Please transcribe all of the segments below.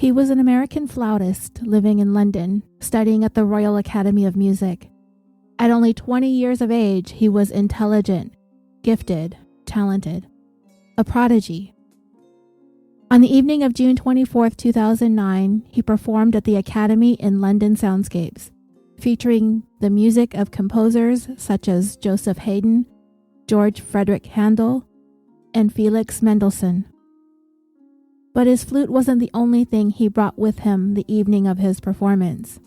He was an American flautist living in London, studying at the Royal Academy of Music. At only 20 years of age, he was intelligent, gifted, talented, a prodigy. On the evening of June 24, 2009, he performed at the Academy in London Soundscapes, featuring the music of composers such as Joseph Hayden, Frideric Handel, and Felix Mendelssohn. But his flute wasn't the only thing he brought with him the evening of his performance.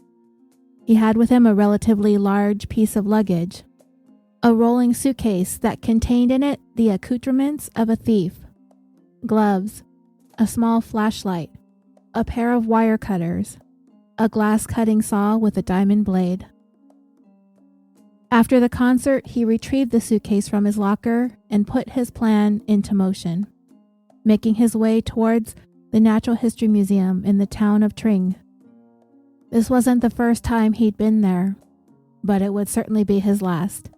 He had with him a relatively large piece of luggage, a rolling suitcase that contained in it the accoutrements of a thief, gloves, a small flashlight, a pair of wire cutters, a glass cutting saw with a diamond blade. After the concert, he retrieved the suitcase from his locker and put his plan into motion, making his way towards the Natural History Museum in the town of Tring. This wasn't the first time he'd been there, but it would certainly be his last.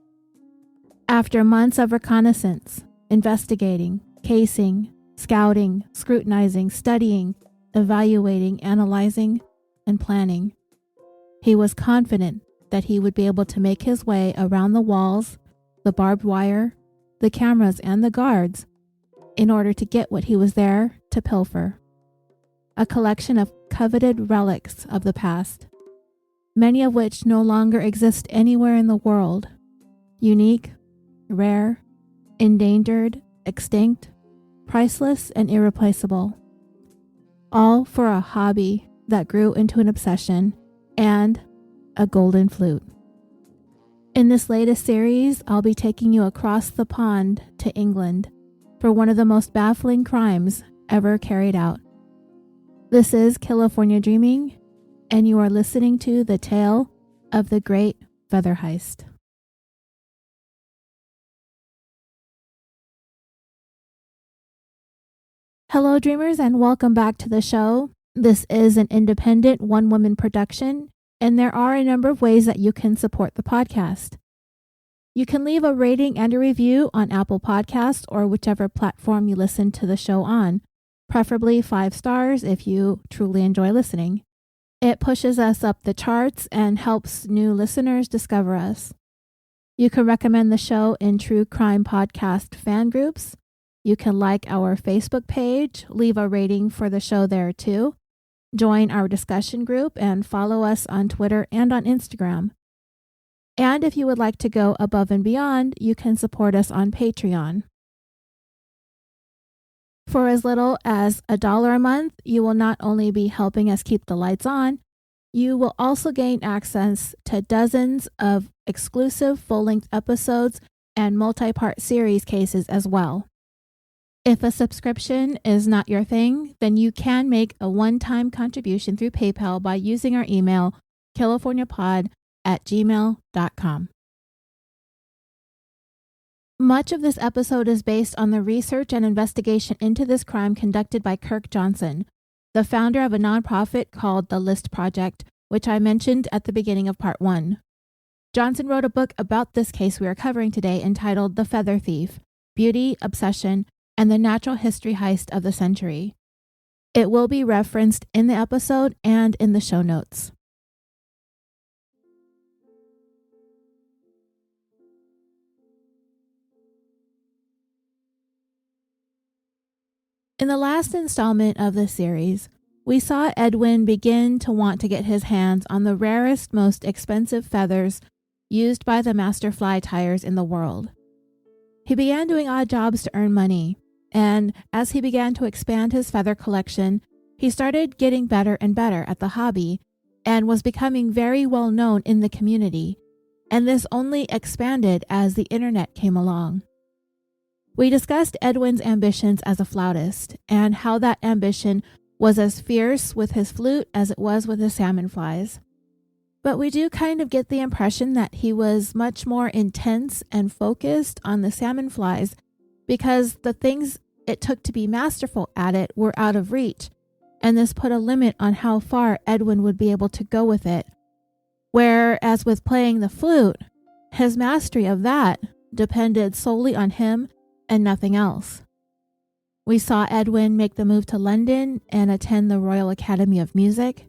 After months of reconnaissance, investigating, casing, scouting, scrutinizing, studying, evaluating, analyzing, and planning, he was confident that he would be able to make his way around the walls, the barbed wire, the cameras, and the guards in order to get what he was there to pilfer. A collection of coveted relics of the past, many of which no longer exist anywhere in the world. Unique, rare, endangered, extinct, priceless, and irreplaceable. All for a hobby that grew into an obsession and a golden flute. In this latest series, I'll be taking you across the pond to England for one of the most baffling crimes ever carried out. This is California Dreaming, and you are listening to the tale of the Great Feather Heist. Hello, dreamers, and welcome back to the show. This is an independent one-woman production, and there are a number of ways that you can support the podcast. You can leave a rating and a review on Apple Podcasts or whichever platform you listen to the show on, preferably 5 stars if you truly enjoy listening. It pushes us up the charts and helps new listeners discover us. You can recommend the show in true crime podcast fan groups. You can like our Facebook page, leave a rating for the show there too, join our discussion group, and follow us on Twitter and on Instagram. And if you would like to go above and beyond, you can support us on Patreon. For as little as $1 a month, you will not only be helping us keep the lights on, you will also gain access to dozens of exclusive full-length episodes and multi-part series cases as well. If a subscription is not your thing, then you can make a one-time contribution through PayPal by using our email, californiapod@gmail.com. Much of this episode is based on the research and investigation into this crime conducted by Kirk Johnson, the founder of a nonprofit called the List Project, which I mentioned at the beginning of part 1. Johnson wrote a book about this case we are covering today entitled The Feather Thief, Beauty, Obsession, and the Natural History Heist of the Century. It will be referenced in the episode and in the show notes. In the last installment of this series, we saw Edwin begin to want to get his hands on the rarest, most expensive feathers used by the master fly tyers in the world. He began doing odd jobs to earn money, and as he began to expand his feather collection, he started getting better and better at the hobby and was becoming very well known in the community, and this only expanded as the internet came along. We discussed Edwin's ambitions as a flautist and how that ambition was as fierce with his flute as it was with his salmon flies. But we do kind of get the impression that he was much more intense and focused on the salmon flies because the things it took to be masterful at it were out of reach, and this put a limit on how far Edwin would be able to go with it. Whereas with playing the flute, his mastery of that depended solely on him and nothing else. We saw Edwin make the move to London and attend the Royal Academy of Music.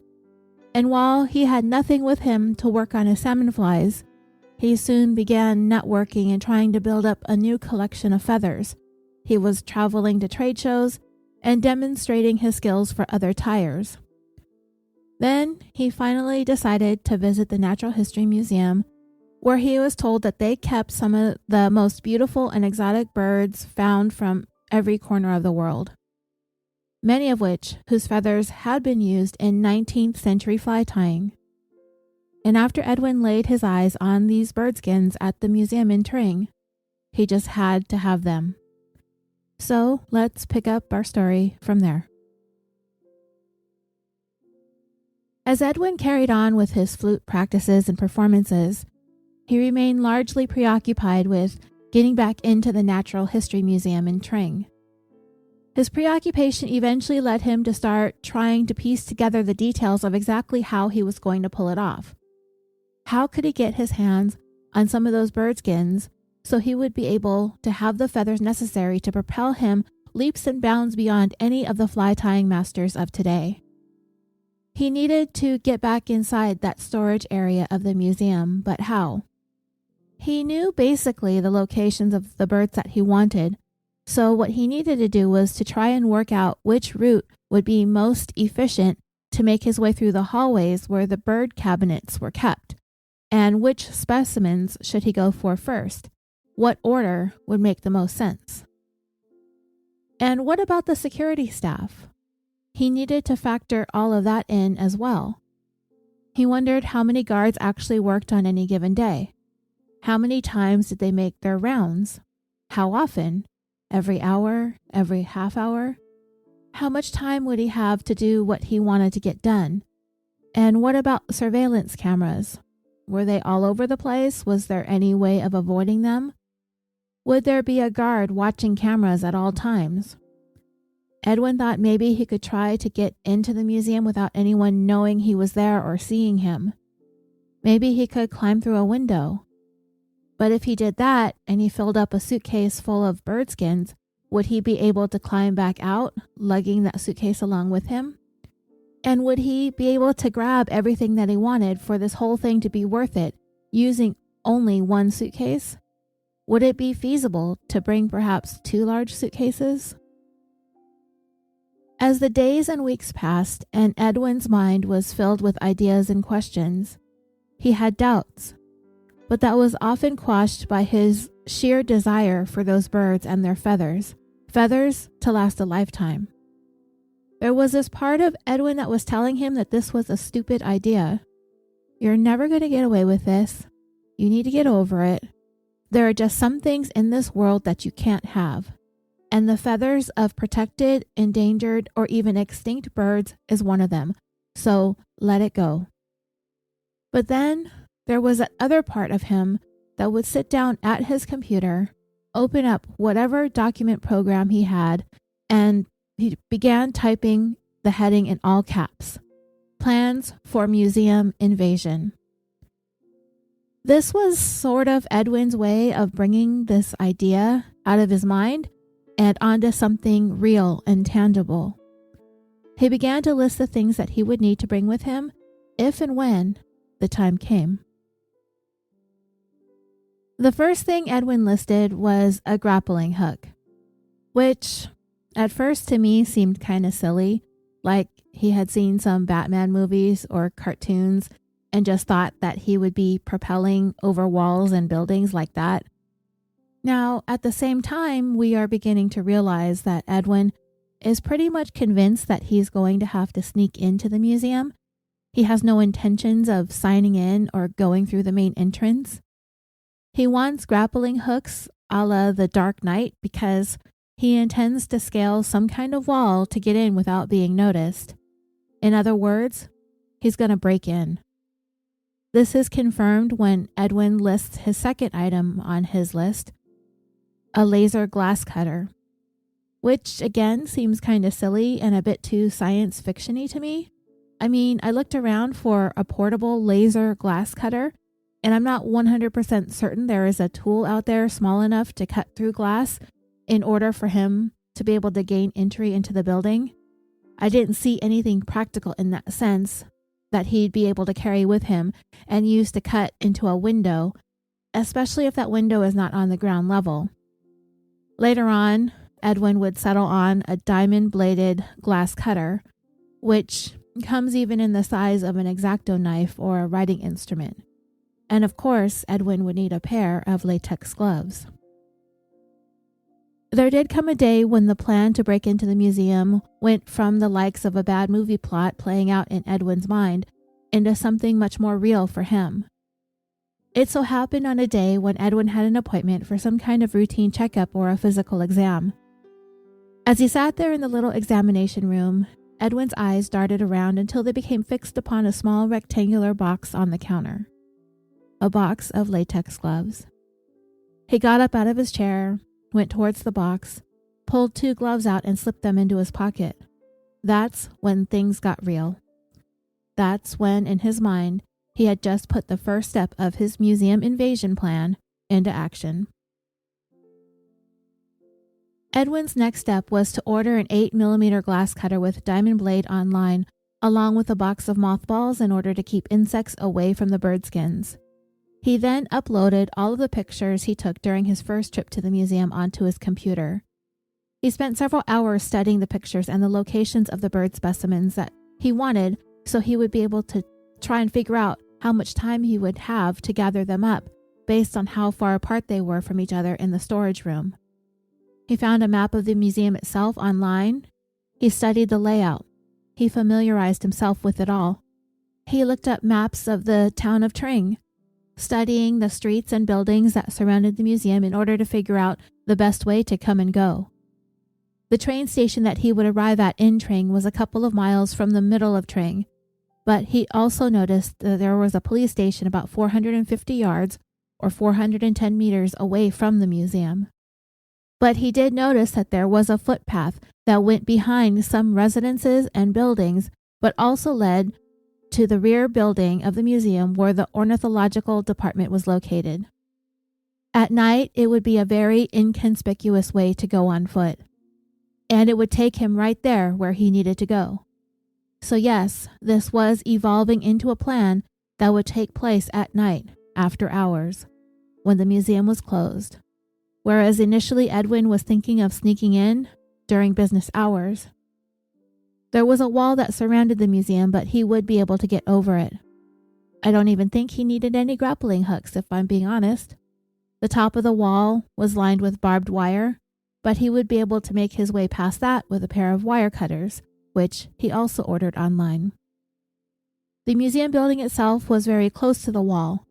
And while he had nothing with him to work on his salmon flies, he soon began networking and trying to build up a new collection of feathers. He was traveling to trade shows and demonstrating his skills for other tyers. Then he finally decided to visit the Natural History Museum, where he was told that they kept some of the most beautiful and exotic birds found from every corner of the world, many of which whose feathers had been used in 19th century fly tying. And after Edwin laid his eyes on these bird skins at the museum in Tring, he just had to have them. So let's pick up our story from there. As Edwin carried on with his flute practices and performances, he remained largely preoccupied with getting back into the Natural History Museum in Tring. His preoccupation eventually led him to start trying to piece together the details of exactly how he was going to pull it off. How could he get his hands on some of those bird skins so he would be able to have the feathers necessary to propel him leaps and bounds beyond any of the fly tying masters of today? He needed to get back inside that storage area of the museum, but how? He knew basically the locations of the birds that he wanted, so what he needed to do was to try and work out which route would be most efficient to make his way through the hallways where the bird cabinets were kept, and which specimens should he go for first. What order would make the most sense? And what about the security staff? He needed to factor all of that in as well. He wondered how many guards actually worked on any given day. How many times did they make their rounds? How often? Every hour? Every half hour? How much time would he have to do what he wanted to get done? And what about surveillance cameras? Were they all over the place? Was there any way of avoiding them? Would there be a guard watching cameras at all times? Edwin thought maybe he could try to get into the museum without anyone knowing he was there or seeing him. Maybe he could climb through a window. But if he did that and he filled up a suitcase full of bird skins, would he be able to climb back out, lugging that suitcase along with him? And would he be able to grab everything that he wanted for this whole thing to be worth it, using only one suitcase? Would it be feasible to bring perhaps 2 large suitcases? As the days and weeks passed and Edwin's mind was filled with ideas and questions, he had doubts, but that was often quashed by his sheer desire for those birds and their feathers to last a lifetime. There was this part of Edwin that was telling him that this was a stupid idea. You're never going to get away with this. You need to get over it. There are just some things in this world that you can't have. And the feathers of protected, endangered, or even extinct birds is one of them. So let it go. But then there was that other part of him that would sit down at his computer, open up whatever document program he had, and he began typing the heading in all caps: Plans for Museum Invasion. This was sort of Edwin's way of bringing this idea out of his mind and onto something real and tangible. He began to list the things that he would need to bring with him if and when the time came. The first thing Edwin listed was a grappling hook, which at first to me seemed kind of silly, like he had seen some Batman movies or cartoons and just thought that he would be propelling over walls and buildings like that. Now, at the same time, we are beginning to realize that Edwin is pretty much convinced that he's going to have to sneak into the museum. He has no intentions of signing in or going through the main entrance. He wants grappling hooks a la the Dark Knight because he intends to scale some kind of wall to get in without being noticed. In other words, he's going to break in. This is confirmed when Edwin lists his second item on his list, a laser glass cutter, which again seems kind of silly and a bit too science fiction-y to me. I mean, I looked around for a portable laser glass cutter, and I'm not 100% certain there is a tool out there small enough to cut through glass in order for him to be able to gain entry into the building. I didn't see anything practical in that sense that he'd be able to carry with him and use to cut into a window, especially if that window is not on the ground level. Later on, Edwin would settle on a diamond-bladed glass cutter, which comes even in the size of an X-Acto knife or a writing instrument. And of course, Edwin would need a pair of latex gloves. There did come a day when the plan to break into the museum went from the likes of a bad movie plot playing out in Edwin's mind into something much more real for him. It so happened on a day when Edwin had an appointment for some kind of routine checkup or a physical exam. As he sat there in the little examination room, Edwin's eyes darted around until they became fixed upon a small rectangular box on the counter. A box of latex gloves. He got up out of his chair, went towards the box, pulled 2 gloves out and slipped them into his pocket. That's when things got real. That's when, in his mind, he had just put the first step of his museum invasion plan into action. Edwin's next step was to order an 8mm glass cutter with diamond blade online, along with a box of mothballs in order to keep insects away from the bird skins. He then uploaded all of the pictures he took during his first trip to the museum onto his computer. He spent several hours studying the pictures and the locations of the bird specimens that he wanted, so he would be able to try and figure out how much time he would have to gather them up based on how far apart they were from each other in the storage room. He found a map of the museum itself online. He studied the layout. He familiarized himself with it all. He looked up maps of the town of Tring, studying the streets and buildings that surrounded the museum in order to figure out the best way to come and go. The train station that he would arrive at in Tring was a couple of miles from the middle of Tring, but he also noticed that there was a police station about 450 yards or 410 meters away from the museum. But he did notice that there was a footpath that went behind some residences and buildings, but also led to the rear building of the museum where the ornithological department was located. At night, it would be a very inconspicuous way to go on foot, and it would take him right there where he needed to go. So yes, this was evolving into a plan that would take place at night, after hours, when the museum was closed, whereas initially Edwin was thinking of sneaking in during business hours. There was a wall that surrounded the museum, but he would be able to get over it. I don't even think he needed any grappling hooks, if I'm being honest. The top of the wall was lined with barbed wire, but he would be able to make his way past that with a pair of wire cutters, which he also ordered online. The museum building itself was very close to the wall,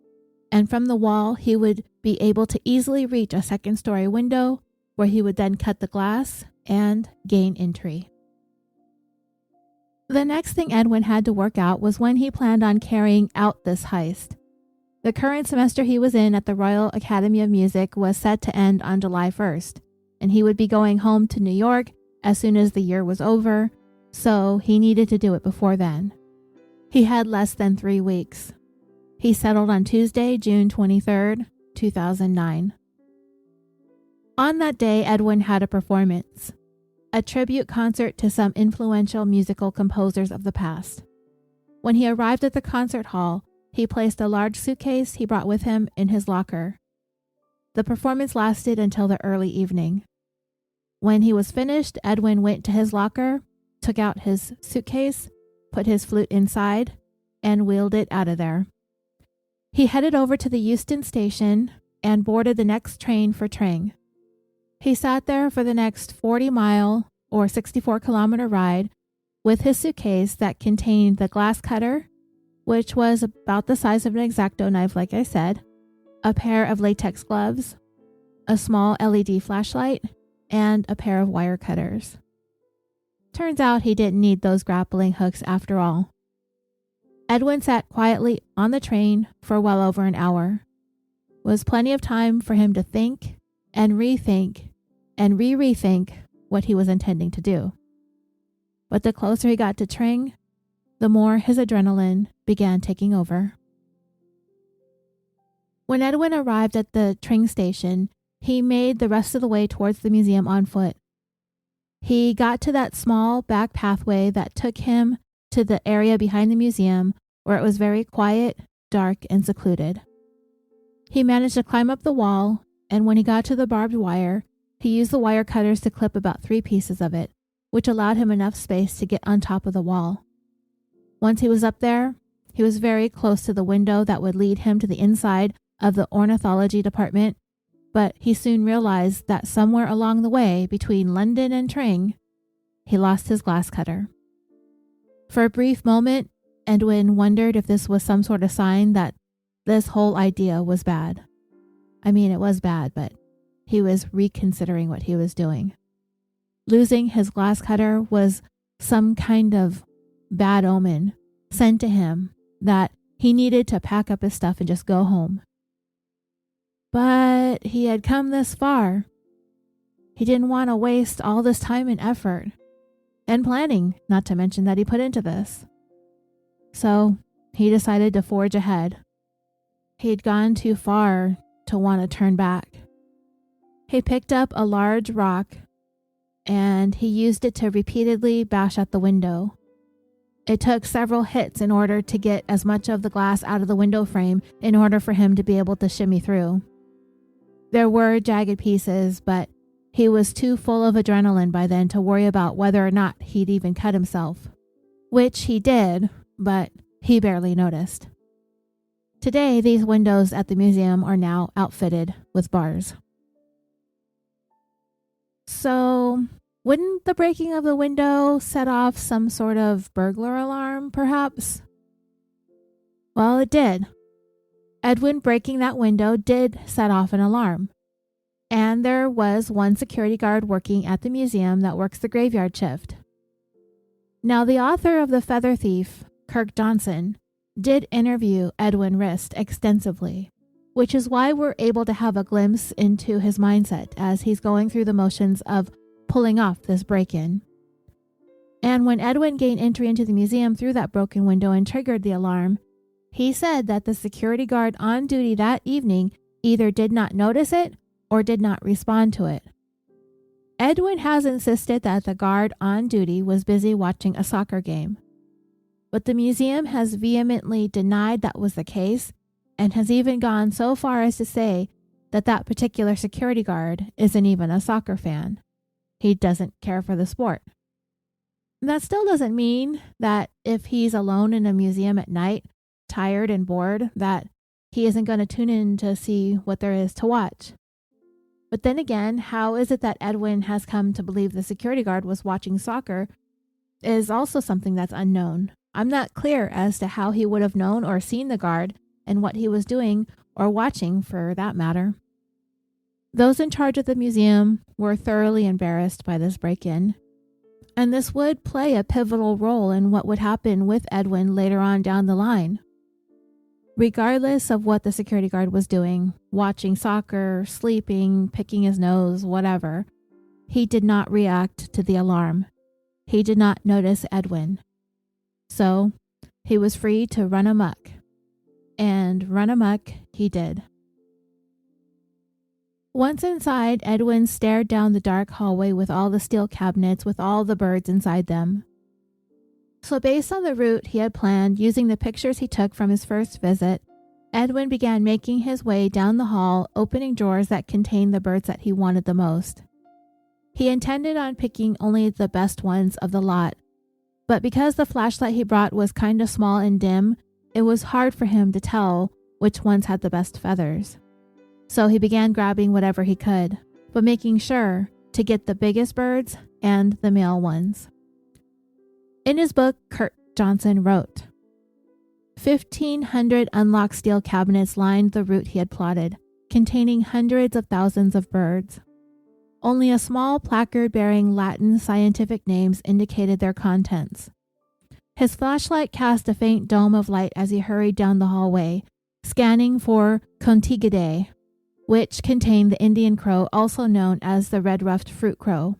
and from the wall he would be able to easily reach a second-story window where he would then cut the glass and gain entry. The next thing Edwin had to work out was when he planned on carrying out this heist. The current semester he was in at the Royal Academy of Music was set to end on July 1st, and he would be going home to New York as soon as the year was over, so he needed to do it before then. He had less than 3 weeks. He settled on Tuesday, June 23rd, 2009. On that day, Edwin had a performance, a tribute concert to some influential musical composers of the past. When he arrived at the concert hall, he placed a large suitcase he brought with him in his locker. The performance lasted until the early evening. When he was finished, Edwin went to his locker, took out his suitcase, put his flute inside, and wheeled it out of there. He headed over to the Euston station and boarded the next train for Tring. He sat there for the next 40-mile or 64-kilometer ride with his suitcase that contained the glass cutter, which was about the size of an X-Acto knife, like I said, a pair of latex gloves, a small LED flashlight, and a pair of wire cutters. Turns out he didn't need those grappling hooks after all. Edwin sat quietly on the train for well over an hour. It was plenty of time for him to think and rethink and rethink what he was intending to do. But the closer he got to Tring, the more his adrenaline began taking over. When Edwin arrived at the Tring station, he made the rest of the way towards the museum on foot. He got to that small back pathway that took him to the area behind the museum where it was very quiet, dark, and secluded. He managed to climb up the wall, and when he got to the barbed wire, he used the wire cutters to clip about 3 pieces of it, which allowed him enough space to get on top of the wall. Once he was up there, he was very close to the window that would lead him to the inside of the ornithology department, but he soon realized that somewhere along the way between London and Tring, he lost his glass cutter. For a brief moment, Edwin wondered if this was some sort of sign that this whole idea was bad. I mean, it was bad, but he was reconsidering what he was doing. Losing his glass cutter was some kind of bad omen sent to him that he needed to pack up his stuff and just go home. But he had come this far. He didn't want to waste all this time and effort and planning, not to mention that he put into this. So he decided to forge ahead. He'd gone too far to want to turn back. He picked up a large rock and he used it to repeatedly bash at the window. It took several hits in order to get as much of the glass out of the window frame in order for him to be able to shimmy through. There were jagged pieces, but he was too full of adrenaline by then to worry about whether or not he'd even cut himself, which he did, but he barely noticed. Today, these windows at the museum are now outfitted with bars. So, wouldn't the breaking of the window set off some sort of burglar alarm, perhaps? Well, it did. Edwin breaking that window did set off an alarm. And there was one security guard working at the museum that works the graveyard shift. Now, the author of The Feather Thief, Kirk Johnson, did interview Edwin Rist extensively, which is why we're able to have a glimpse into his mindset as he's going through the motions of pulling off this break-in. And when Edwin gained entry into the museum through that broken window and triggered the alarm, he said that the security guard on duty that evening either did not notice it or did not respond to it. Edwin has insisted that the guard on duty was busy watching a soccer game, but the museum has vehemently denied that was the case and has even gone so far as to say that that particular security guard isn't even a soccer fan. He doesn't care for the sport. That still doesn't mean that if he's alone in a museum at night, tired and bored, that he isn't going to tune in to see what there is to watch. But then again, how is it that Edwin has come to believe the security guard was watching soccer is also something that's unknown. I'm not clear as to how he would have known or seen the guard and what he was doing or watching for that matter. Those in charge of the museum were thoroughly embarrassed by this break-in, and this would play a pivotal role in what would happen with Edwin later on down the line. Regardless of what the security guard was doing, watching soccer, sleeping, picking his nose, whatever, he did not react to the alarm. He did not notice Edwin. So, he was free to run amok. And run amok he did. Once inside, Edwin stared down the dark hallway with all the steel cabinets with all the birds inside them. So based on the route he had planned, using the pictures he took from his first visit, Edwin began making his way down the hall, opening drawers that contained the birds that he wanted the most. He intended on picking only the best ones of the lot, but because the flashlight he brought was kind of small and dim, it was hard for him to tell which ones had the best feathers. So he began grabbing whatever he could, but making sure to get the biggest birds and the male ones. In his book, Kirk Johnson wrote, 1,500 unlocked steel cabinets lined the route he had plotted, containing hundreds of thousands of birds. Only a small placard bearing Latin scientific names indicated their contents. His flashlight cast a faint dome of light as he hurried down the hallway, scanning for Contigidae, which contained the Indian crow, also known as the red-ruffed fruit crow.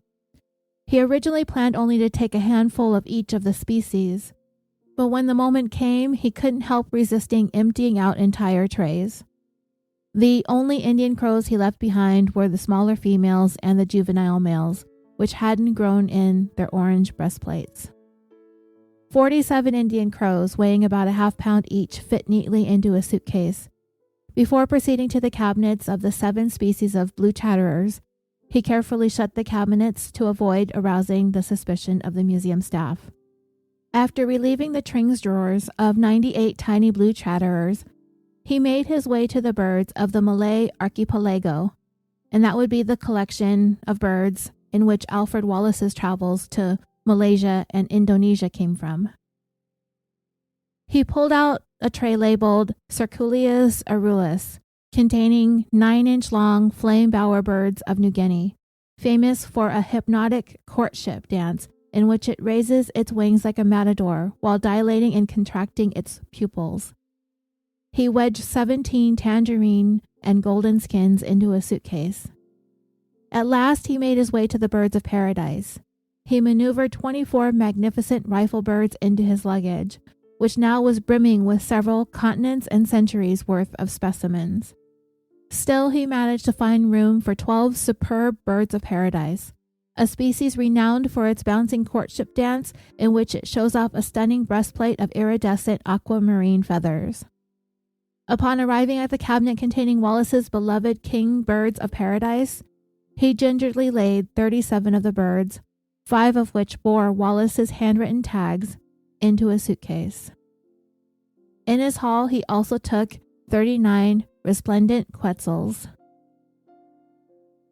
He originally planned only to take a handful of each of the species, but when the moment came, he couldn't help resisting emptying out entire trays. The only Indian crows he left behind were the smaller females and the juvenile males, which hadn't grown in their orange breastplates. 47 Indian crows weighing about a half-pound each fit neatly into a suitcase. Before proceeding to the cabinets of the 7 species of blue chatterers, he carefully shut the cabinets to avoid arousing the suspicion of the museum staff. After relieving the Tring's drawers of 98 tiny blue chatterers, he made his way to the birds of the Malay archipelago, and that would be the collection of birds in which Alfred Wallace's travels to Malaysia and Indonesia came from. He pulled out a tray labeled Cerculius aurulus, containing 9-inch long flame bower birds of New Guinea, famous for a hypnotic courtship dance in which it raises its wings like a matador while dilating and contracting its pupils. He wedged 17 tangerine and golden skins into a suitcase. At last he made his way to the birds of paradise. He maneuvered 24 magnificent rifle birds into his luggage, which now was brimming with several continents and centuries worth of specimens. Still, he managed to find room for 12 superb birds of paradise, a species renowned for its bouncing courtship dance in which it shows off a stunning breastplate of iridescent aquamarine feathers. Upon arriving at the cabinet containing Wallace's beloved king birds of paradise, he gingerly laid 37 of the birds, 5 of which bore Wallace's handwritten tags, into a suitcase. In his haul, he also took 39 resplendent quetzals.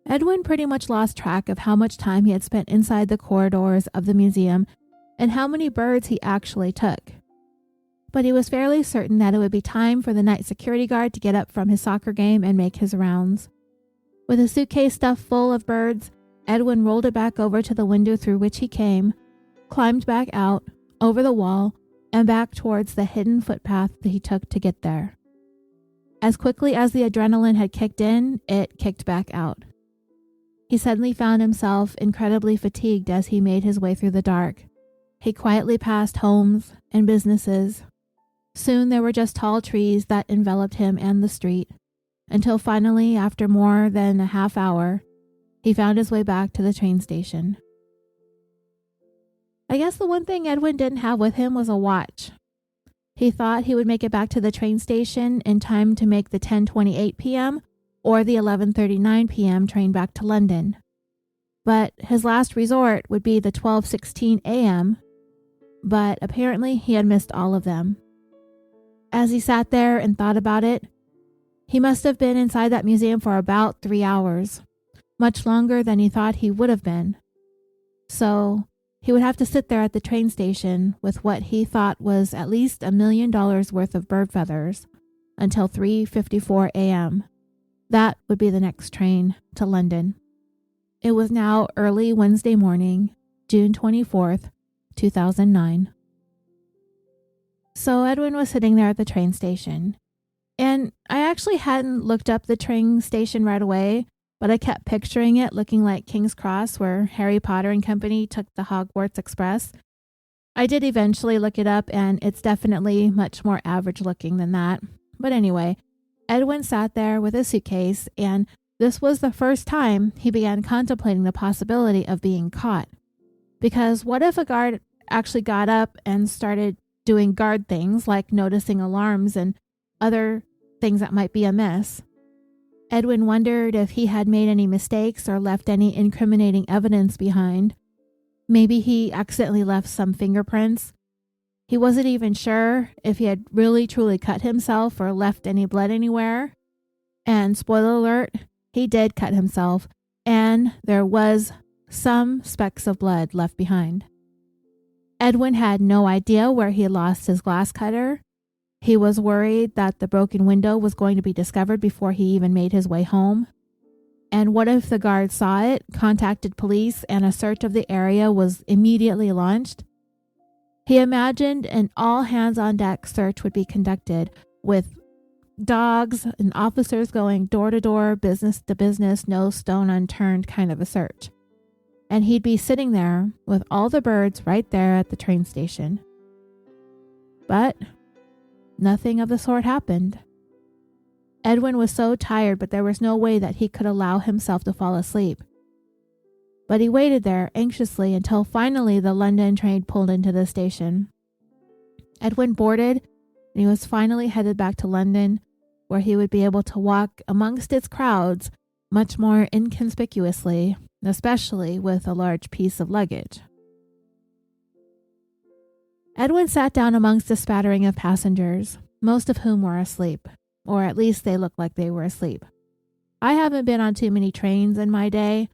Edwin pretty much lost track of how much time he had spent inside the corridors of the museum and how many birds he actually took. But he was fairly certain that it would be time for the night security guard to get up from his soccer game and make his rounds. With a suitcase stuffed full of birds, Edwin rolled it back over to the window through which he came, climbed back out, over the wall, and back towards the hidden footpath that he took to get there. As quickly as the adrenaline had kicked in, it kicked back out. He suddenly found himself incredibly fatigued as he made his way through the dark. He quietly passed homes and businesses. Soon there were just tall trees that enveloped him and the street, until finally, after more than a half hour, he found his way back to the train station. I guess the one thing Edwin didn't have with him was a watch. He thought he would make it back to the train station in time to make the 10:28 p.m. or the 11:39 p.m. train back to London. But his last resort would be the 12:16 a.m., but apparently he had missed all of them. As he sat there and thought about it, he must have been inside that museum for about 3 hours, much longer than he thought he would have been. So he would have to sit there at the train station with what he thought was at least $1 million worth of bird feathers until 3:54 a.m. That would be the next train to London. It was now early Wednesday morning, June 24th, 2009. So Edwin was sitting there at the train station. And I actually hadn't looked up the train station right away, but I kept picturing it looking like King's Cross, where Harry Potter and company took the Hogwarts Express. I did eventually look it up, and it's definitely much more average looking than that. But anyway, Edwin sat there with his suitcase, and this was the first time he began contemplating the possibility of being caught. Because what if a guard actually got up and started doing guard things like noticing alarms and other things that might be amiss? Edwin wondered if he had made any mistakes or left any incriminating evidence behind. Maybe he accidentally left some fingerprints. He wasn't even sure if he had really truly cut himself or left any blood anywhere. And spoiler alert, he did cut himself, and there was some specks of blood left behind. Edwin had no idea where he had lost his glass cutter. He was worried that the broken window was going to be discovered before he even made his way home. And what if the guards saw it, contacted police, and a search of the area was immediately launched? He imagined an all-hands-on-deck search would be conducted, with dogs and officers going door to door, business to business, no stone unturned kind of a search. And he'd be sitting there with all the birds right there at the train station. But nothing of the sort happened. Edwin was so tired, but there was no way that he could allow himself to fall asleep. but he waited there anxiously until finally the London train pulled into the station. Edwin boarded, and he was finally headed back to London, where he would be able to walk amongst its crowds much more inconspicuously, especially with a large piece of luggage. Edwin sat down amongst a spattering of passengers, most of whom were asleep, or at least they looked like they were asleep. I haven't been on too many trains in my day.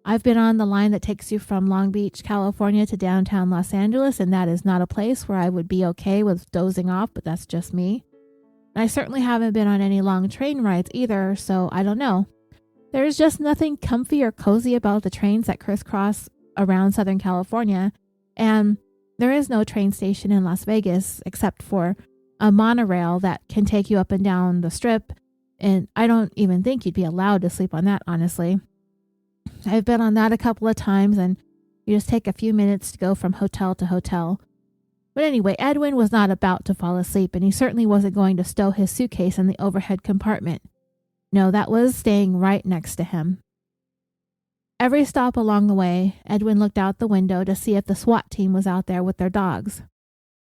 I've been on the line that takes you from Long Beach, California to downtown Los Angeles, and that is not a place where I would be okay with dozing off, but that's just me. And I certainly haven't been on any long train rides either, so I don't know. There's just nothing comfy or cozy about the trains that crisscross around Southern California, and there is no train station in Las Vegas except for a monorail that can take you up and down the strip, and I don't even think you'd be allowed to sleep on that, honestly. I've been on that a couple of times, and you just take a few minutes to go from hotel to hotel. But anyway, Edwin was not about to fall asleep, and he certainly wasn't going to stow his suitcase in the overhead compartment. No, that was staying right next to him. Every stop along the way, Edwin looked out the window to see if the SWAT team was out there with their dogs.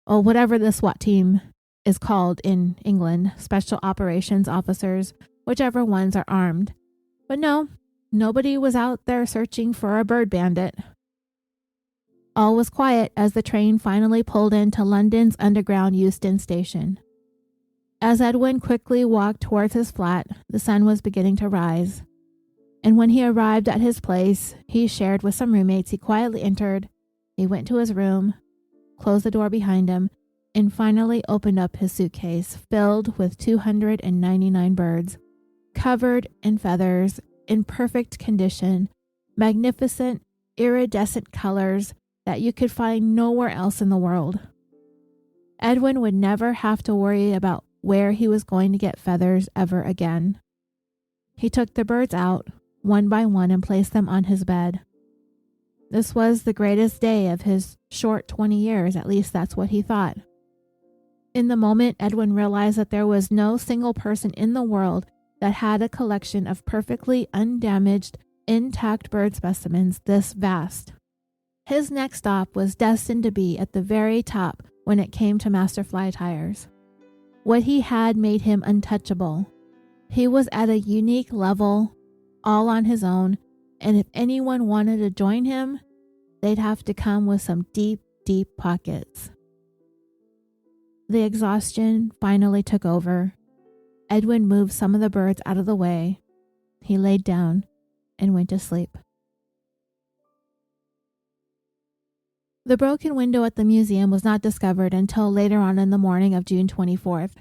Or whatever the SWAT team is called in England, Special Operations Officers, whichever ones are armed. But no, nobody was out there searching for a bird bandit. All was quiet as the train finally pulled into London's underground Euston station. As Edwin quickly walked towards his flat, the sun was beginning to rise. And when he arrived at his place, he shared with some roommates, he quietly entered. He went to his room, closed the door behind him, and finally opened up his suitcase filled with 299 birds, covered in feathers, in perfect condition, magnificent, iridescent colors that you could find nowhere else in the world. Edwin would never have to worry about where he was going to get feathers ever again. He took the birds out, one by one, and placed them on his bed. This was the greatest day of his short 20 years, at least that's what he thought. In the moment, Edwin realized that there was no single person in the world that had a collection of perfectly undamaged, intact bird specimens this vast. His next stop was destined to be at the very top when it came to master fly tyers. What he had made him untouchable. He was at a unique level, all on his own, and if anyone wanted to join him, they'd have to come with some deep, deep pockets. The exhaustion finally took over. Edwin moved some of the birds out of the way. He laid down and went to sleep. The broken window at the museum was not discovered until later on in the morning of June 24th.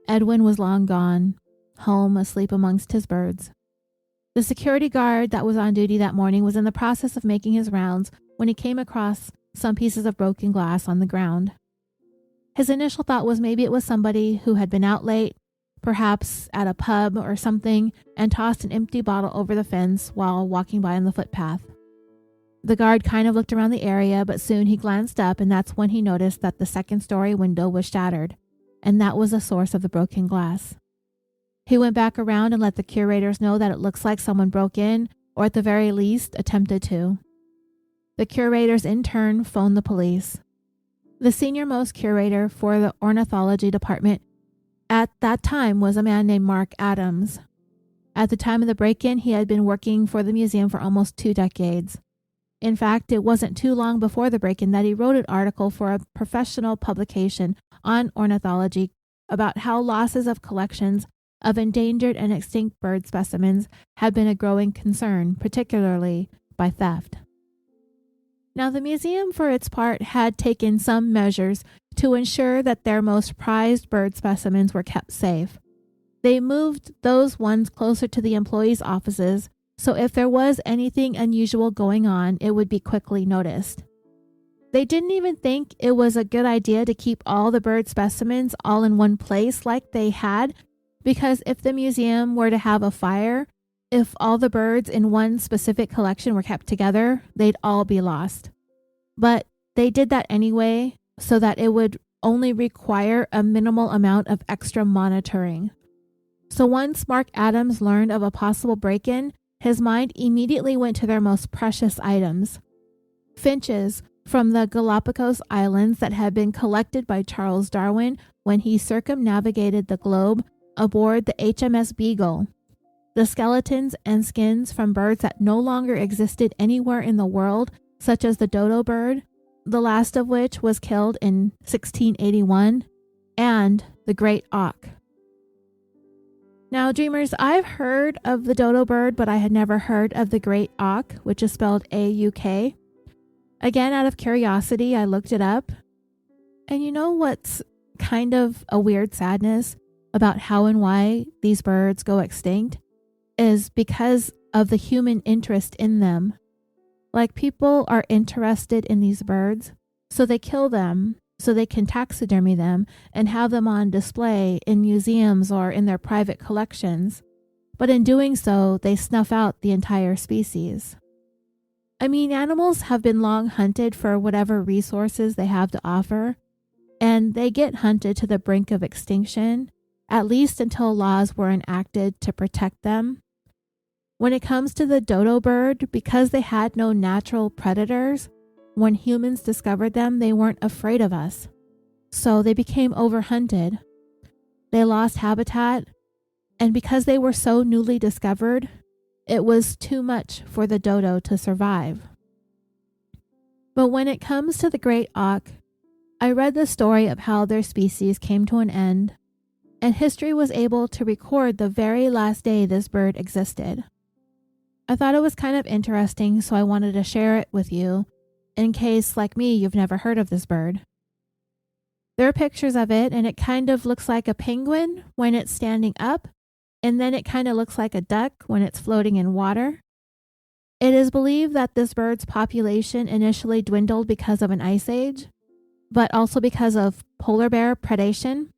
Edwin was long gone, home asleep amongst his birds. The security guard that was on duty that morning was in the process of making his rounds when he came across some pieces of broken glass on the ground. His initial thought was maybe it was somebody who had been out late, perhaps at a pub or something, and tossed an empty bottle over the fence while walking by on the footpath. The guard kind of looked around the area, but soon he glanced up, and that's when he noticed that the second-story window was shattered, and that was the source of the broken glass. He went back around and let the curators know that it looks like someone broke in, or at the very least, attempted to. The curators in turn phoned the police. The senior-most curator for the ornithology department at that time was a man named Mark Adams. At the time of the break-in, he had been working for the museum for almost 2 decades. In fact, it wasn't too long before the break-in that he wrote an article for a professional publication on ornithology about how losses of collections of endangered and extinct bird specimens had been a growing concern, particularly by theft. Now, the museum, for its part, had taken some measures to ensure that their most prized bird specimens were kept safe. They moved those ones closer to the employees' offices, so if there was anything unusual going on, it would be quickly noticed. They didn't even think it was a good idea to keep all the bird specimens all in one place like they had, because if the museum were to have a fire, if all the birds in one specific collection were kept together, they'd all be lost. But they did that anyway, so that it would only require a minimal amount of extra monitoring. So once Mark Adams learned of a possible break-in, his mind immediately went to their most precious items. Finches from the Galapagos Islands that had been collected by Charles Darwin when he circumnavigated the globe aboard the HMS Beagle. The skeletons and skins from birds that no longer existed anywhere in the world, such as the dodo bird, the last of which was killed in 1681, and the great auk. Now, dreamers, I've heard of the dodo bird, but I had never heard of the great auk, which is spelled A-U-K. Again, out of curiosity, I looked it up. And you know what's kind of a weird sadness about how and why these birds go extinct is because of the human interest in them. Like, people are interested in these birds, so they kill them so they can taxidermy them and have them on display in museums or in their private collections. But in doing so, they snuff out the entire species. I mean, animals have been long hunted for whatever resources they have to offer, and they get hunted to the brink of extinction, at least until laws were enacted to protect them. When it comes to the dodo bird, because they had no natural predators, when humans discovered them, they weren't afraid of us. So they became overhunted. They lost habitat, and because they were so newly discovered, it was too much for the dodo to survive. But when it comes to the great auk, I read the story of how their species came to an end, and history was able to record the very last day this bird existed. I thought it was kind of interesting, so I wanted to share it with you, in case, like me, you've never heard of this bird. There are pictures of it, and it kind of looks like a penguin when it's standing up, and then it kind of looks like a duck when it's floating in water. It is believed that this bird's population initially dwindled because of an ice age, but also because of polar bear predation.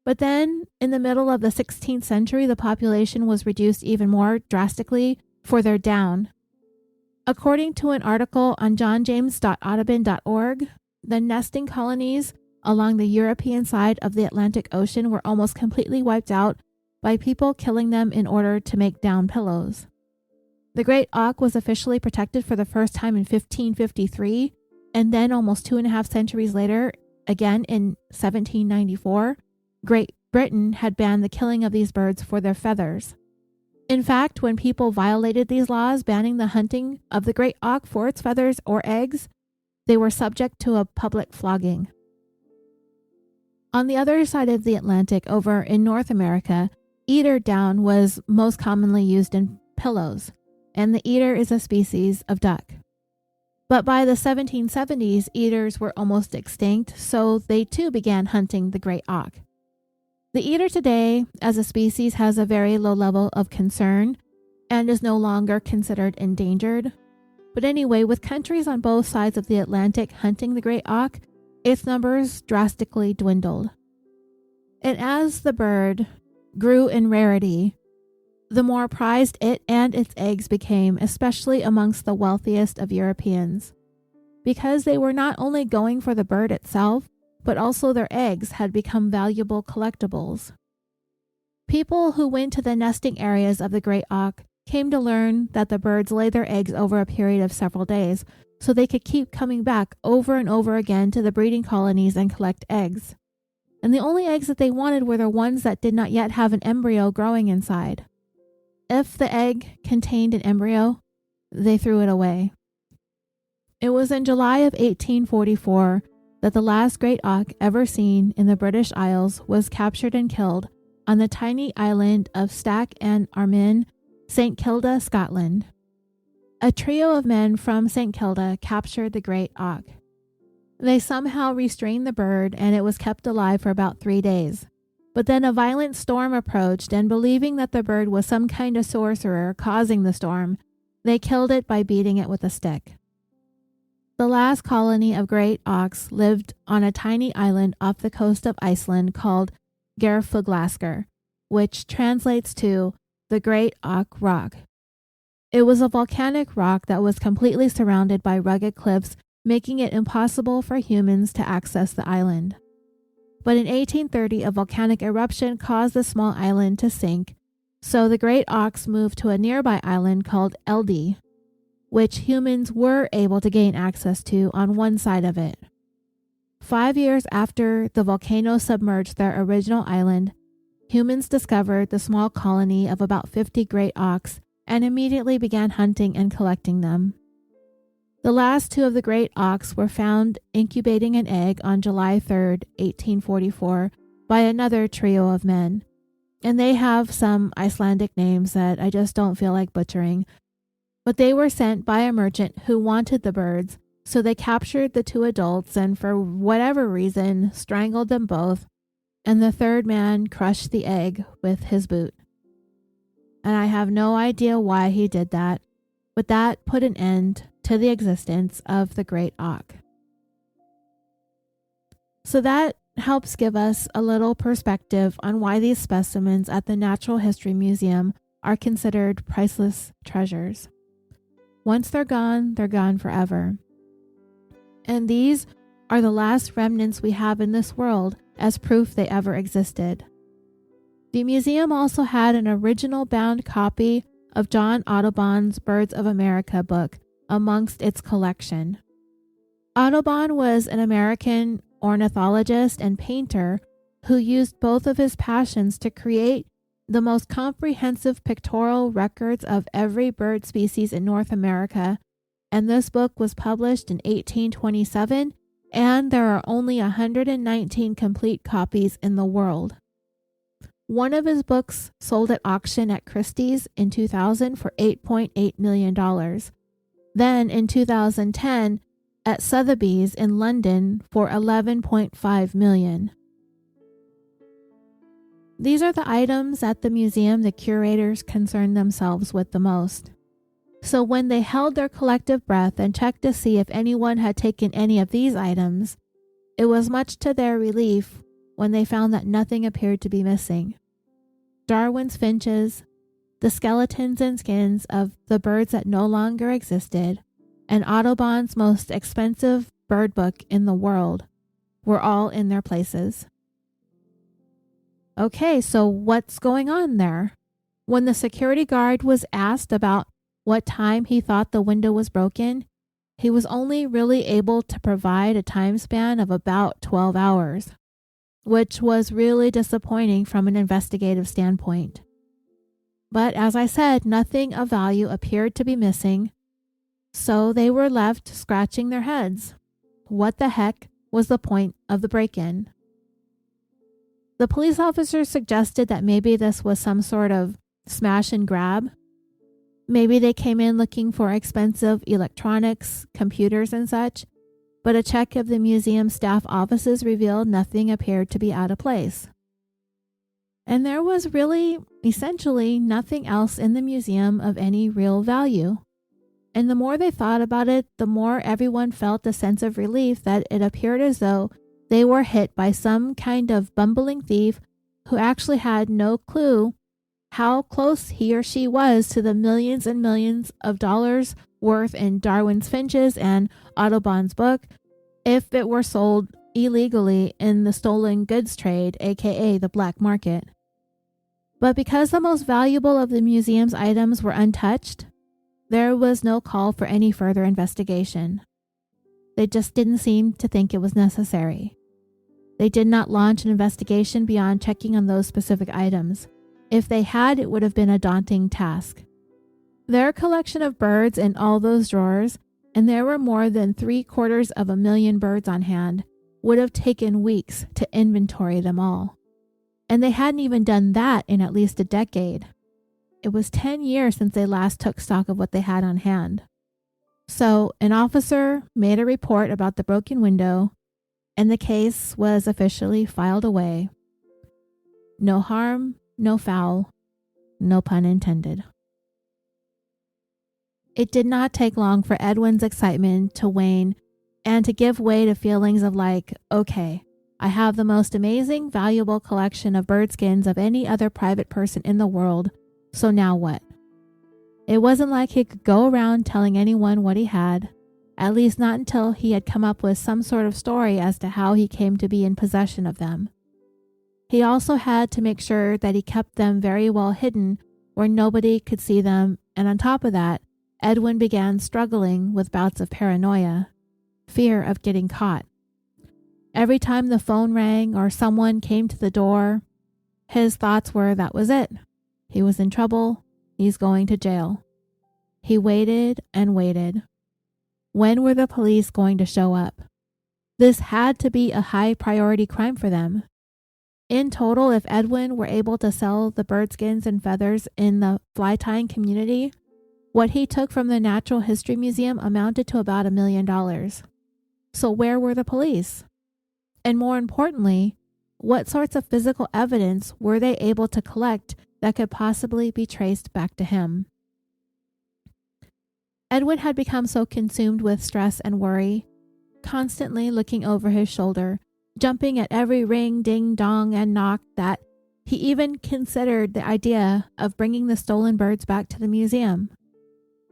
But then, in the middle of the 16th century, the population was reduced even more drastically for their down. According to an article on johnjames.audubon.org, the nesting colonies along the European side of the Atlantic Ocean were almost completely wiped out by people killing them in order to make down pillows. The great auk was officially protected for the first time in 1553, and then almost 2.5 centuries later, again in 1794, Great Britain had banned the killing of these birds for their feathers. In fact, when people violated these laws banning the hunting of the great auk for its feathers or eggs, they were subject to a public flogging. On the other side of the Atlantic, over in North America, eider down was most commonly used in pillows, and the eider is a species of duck. But by the 1770s, eiders were almost extinct, so they too began hunting the great auk. The eider today, as a species, has a very low level of concern and is no longer considered endangered. But anyway, with countries on both sides of the Atlantic hunting the great auk, its numbers drastically dwindled. And as the bird grew in rarity, the more prized it and its eggs became, especially amongst the wealthiest of Europeans, because they were not only going for the bird itself, but also their eggs had become valuable collectibles. People who went to the nesting areas of the great auk came to learn that the birds lay their eggs over a period of several days, so they could keep coming back over and over again to the breeding colonies and collect eggs. And the only eggs that they wanted were the ones that did not yet have an embryo growing inside. If the egg contained an embryo, they threw it away. It was in July of 1844 that the last great auk ever seen in the British Isles was captured and killed on the tiny island of Stack and Armyn, St. Kilda, Scotland. A trio of men from St. Kilda captured the great auk. They somehow restrained the bird, and it was kept alive for about 3 days. But then a violent storm approached, and believing that the bird was some kind of sorcerer causing the storm, they killed it by beating it with a stick. The last colony of great auks lived on a tiny island off the coast of Iceland called Geirfuglasker, which translates to the Great Auk Rock. It was a volcanic rock that was completely surrounded by rugged cliffs, making it impossible for humans to access the island. But in 1830, a volcanic eruption caused the small island to sink, So the great ox moved to a nearby island called Eldie, which humans were able to gain access to on one side of it. 5 years after the volcano submerged their original island, humans discovered the small colony of about 50 great ox and immediately began hunting and collecting them. The last 2 of the great ox were found incubating an egg on July 3rd, 1844, by another trio of men. And they have some Icelandic names that I just don't feel like butchering. But they were sent by a merchant who wanted the birds, so they captured the 2 adults and for whatever reason strangled them both, and the 3rd man crushed the egg with his boot. And I have no idea why he did that, but that put an end to the existence of the great auk. So that helps give us a little perspective on why these specimens at the Natural History Museum are considered priceless treasures. Once they're gone forever. And these are the last remnants we have in this world as proof they ever existed. The museum also had an original bound copy of John Audubon's Birds of America book amongst its collection. Audubon was an American ornithologist and painter who used both of his passions to create the most comprehensive pictorial records of every bird species in North America, and this book was published in 1827, and there are only 119 complete copies in the world. One of his books sold at auction at Christie's in 2000 for $8.8 million. Then in 2010, at Sotheby's in London for $11.5 million. These are the items at the museum the curators concerned themselves with the most. So when they held their collective breath and checked to see if anyone had taken any of these items, it was much to their relief when they found that nothing appeared to be missing. Darwin's finches, the skeletons and skins of the birds that no longer existed, and Audubon's most expensive bird book in the world were all in their places. Okay, so what's going on there? When the security guard was asked about what time he thought the window was broken, he was only really able to provide a time span of about 12 hours, which was really disappointing from an investigative standpoint. But as I said, nothing of value appeared to be missing, so they were left scratching their heads. What the heck was the point of the break-in? The police officer suggested that maybe this was some sort of smash and grab. Maybe they came in looking for expensive electronics, computers and such, but a check of the museum staff offices revealed nothing appeared to be out of place. And there was really, essentially, nothing else in the museum of any real value. And the more they thought about it, the more everyone felt a sense of relief that it appeared as though they were hit by some kind of bumbling thief who actually had no clue how close he or she was to the millions and millions of dollars worth in Darwin's finches and Audubon's book if it were sold illegally in the stolen goods trade, aka the black market. But because the most valuable of the museum's items were untouched, there was no call for any further investigation. They just didn't seem to think it was necessary. They did not launch an investigation beyond checking on those specific items. If they had, it would have been a daunting task. Their collection of birds in all those drawers, and there were more than 750,000 birds on hand, would have taken weeks to inventory them all. And they hadn't even done that in at least a decade. It was 10 years since they last took stock of what they had on hand. So an officer made a report about the broken window, and the case was officially filed away. No harm, no foul, no pun intended. It did not take long for Edwin's excitement to wane and to give way to feelings of like, okay, I have the most amazing, valuable collection of bird skins of any other private person in the world. So now what? It wasn't like he could go around telling anyone what he had, at least not until he had come up with some sort of story as to how he came to be in possession of them. He also had to make sure that he kept them very well hidden where nobody could see them, and on top of that, Edwin began struggling with bouts of paranoia, fear of getting caught. Every time the phone rang or someone came to the door, his thoughts were that was it. He was in trouble. He's going to jail. He waited and waited. When were the police going to show up? This had to be a high priority crime for them. In total, if Edwin were able to sell the bird skins and feathers in the fly tying community, what he took from the Natural History Museum amounted to about $1 million. So where were the police? And more importantly, what sorts of physical evidence were they able to collect that could possibly be traced back to him? Edwin had become so consumed with stress and worry, constantly looking over his shoulder, jumping at every ring, ding, dong, and knock, that he even considered the idea of bringing the stolen birds back to the museum.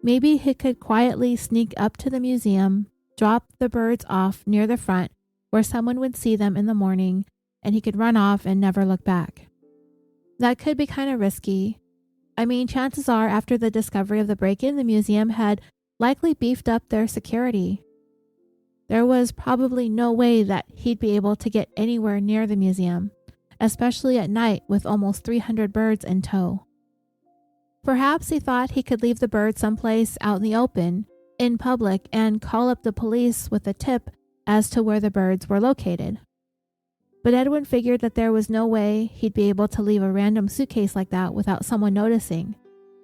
Maybe he could quietly sneak up to the museum, drop the birds off near the front where someone would see them in the morning, and he could run off and never look back. That could be kind of risky. I mean, chances are after the discovery of the break-in, the museum had likely beefed up their security. There was probably no way that he'd be able to get anywhere near the museum, especially at night with almost 300 birds in tow. Perhaps he thought he could leave the birds someplace out in the open, in public, and call up the police with a tip as to where the birds were located. But Edwin figured that there was no way he'd be able to leave a random suitcase like that without someone noticing.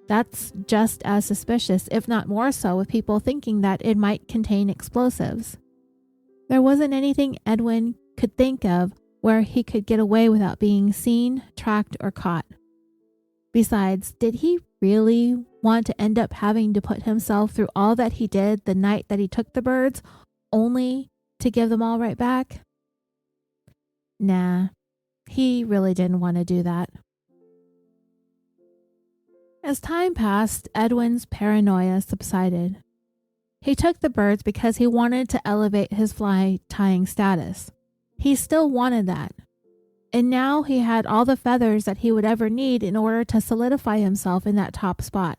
That's just as suspicious, if not more so, with people thinking that it might contain explosives. There wasn't anything Edwin could think of where he could get away without being seen, tracked, or caught. Besides, did he really want to end up having to put himself through all that he did the night that he took the birds, only to give them all right back? Nah, he really didn't want to do that. As time passed, Edwin's paranoia subsided. He took the birds because he wanted to elevate his fly tying status. He still wanted that. And now he had all the feathers that he would ever need in order to solidify himself in that top spot.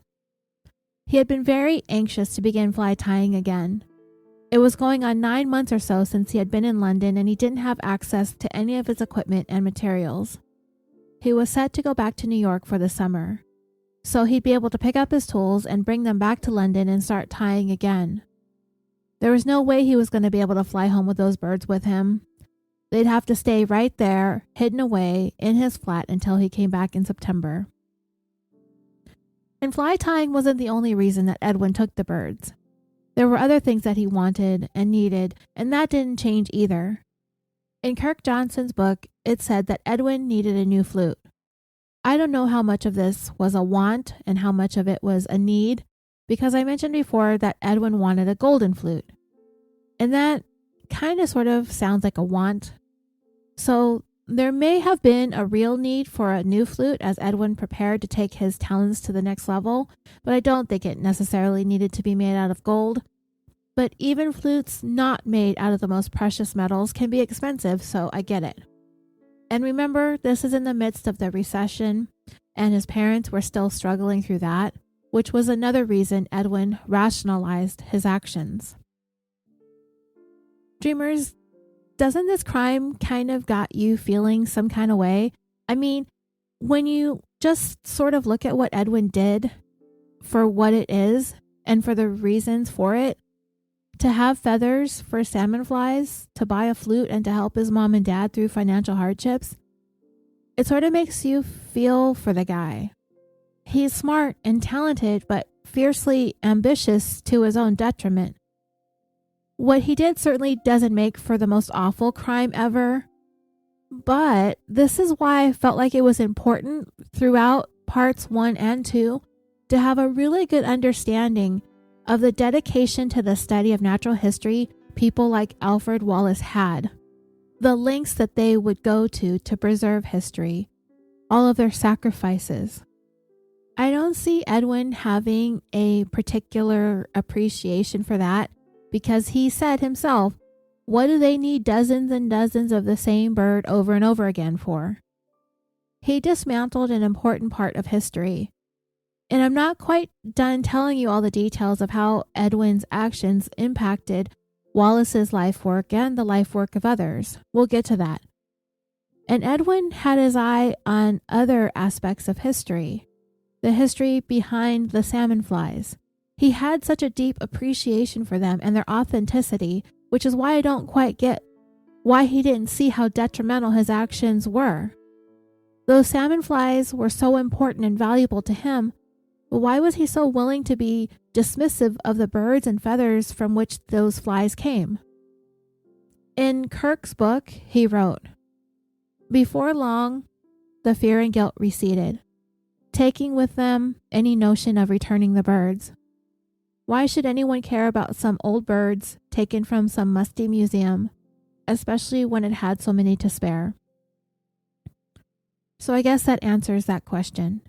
He had been very anxious to begin fly tying again. It was going on 9 months or so since he had been in London, and he didn't have access to any of his equipment and materials. He was set to go back to New York for the summer, so he'd be able to pick up his tools and bring them back to London and start tying again. There was no way he was going to be able to fly home with those birds with him. They'd have to stay right there, hidden away in his flat until he came back in September. And fly tying wasn't the only reason that Edwin took the birds. There were other things that he wanted and needed, and that didn't change either. In Kirk Johnson's book, it said that Edwin needed a new flute. I don't know how much of this was a want and how much of it was a need, because I mentioned before that Edwin wanted a golden flute. And that kind of sort of sounds like a want. So there may have been a real need for a new flute as Edwin prepared to take his talents to the next level, but I don't think it necessarily needed to be made out of gold. But even flutes not made out of the most precious metals can be expensive, so I get it. And remember, this is in the midst of the recession, and his parents were still struggling through that, which was another reason Edwin rationalized his actions. Dreamers, doesn't this crime kind of got you feeling some kind of way? I mean, when you just sort of look at what Edwin did for what it is and for the reasons for it, to have feathers for salmon flies, to buy a flute, and to help his mom and dad through financial hardships, it sort of makes you feel for the guy. He's smart and talented, but fiercely ambitious to his own detriment. What he did certainly doesn't make for the most awful crime ever, but this is why I felt like it was important throughout parts 1 and 2 to have a really good understanding of the dedication to the study of natural history people like Alfred Wallace had, the lengths that they would go to preserve history, all of their sacrifices. I don't see Edwin having a particular appreciation for that, because he said himself, what do they need dozens and dozens of the same bird over and over again for? He dismantled an important part of history, And I'm not quite done telling you all the details of how Edwin's actions impacted Wallace's life work and the life work of others. We'll get to that. And Edwin had his eye on other aspects of history, the history behind the salmon flies. He had such a deep appreciation for them and their authenticity, which is why I don't quite get why he didn't see how detrimental his actions were. Those salmon flies were so important and valuable to him, but why was he so willing to be dismissive of the birds and feathers from which those flies came? In Kirk's book, he wrote, "Before long, the fear and guilt receded, taking with them any notion of returning the birds. Why should anyone care about some old birds taken from some musty museum, especially when it had so many to spare?" So I guess that answers that question.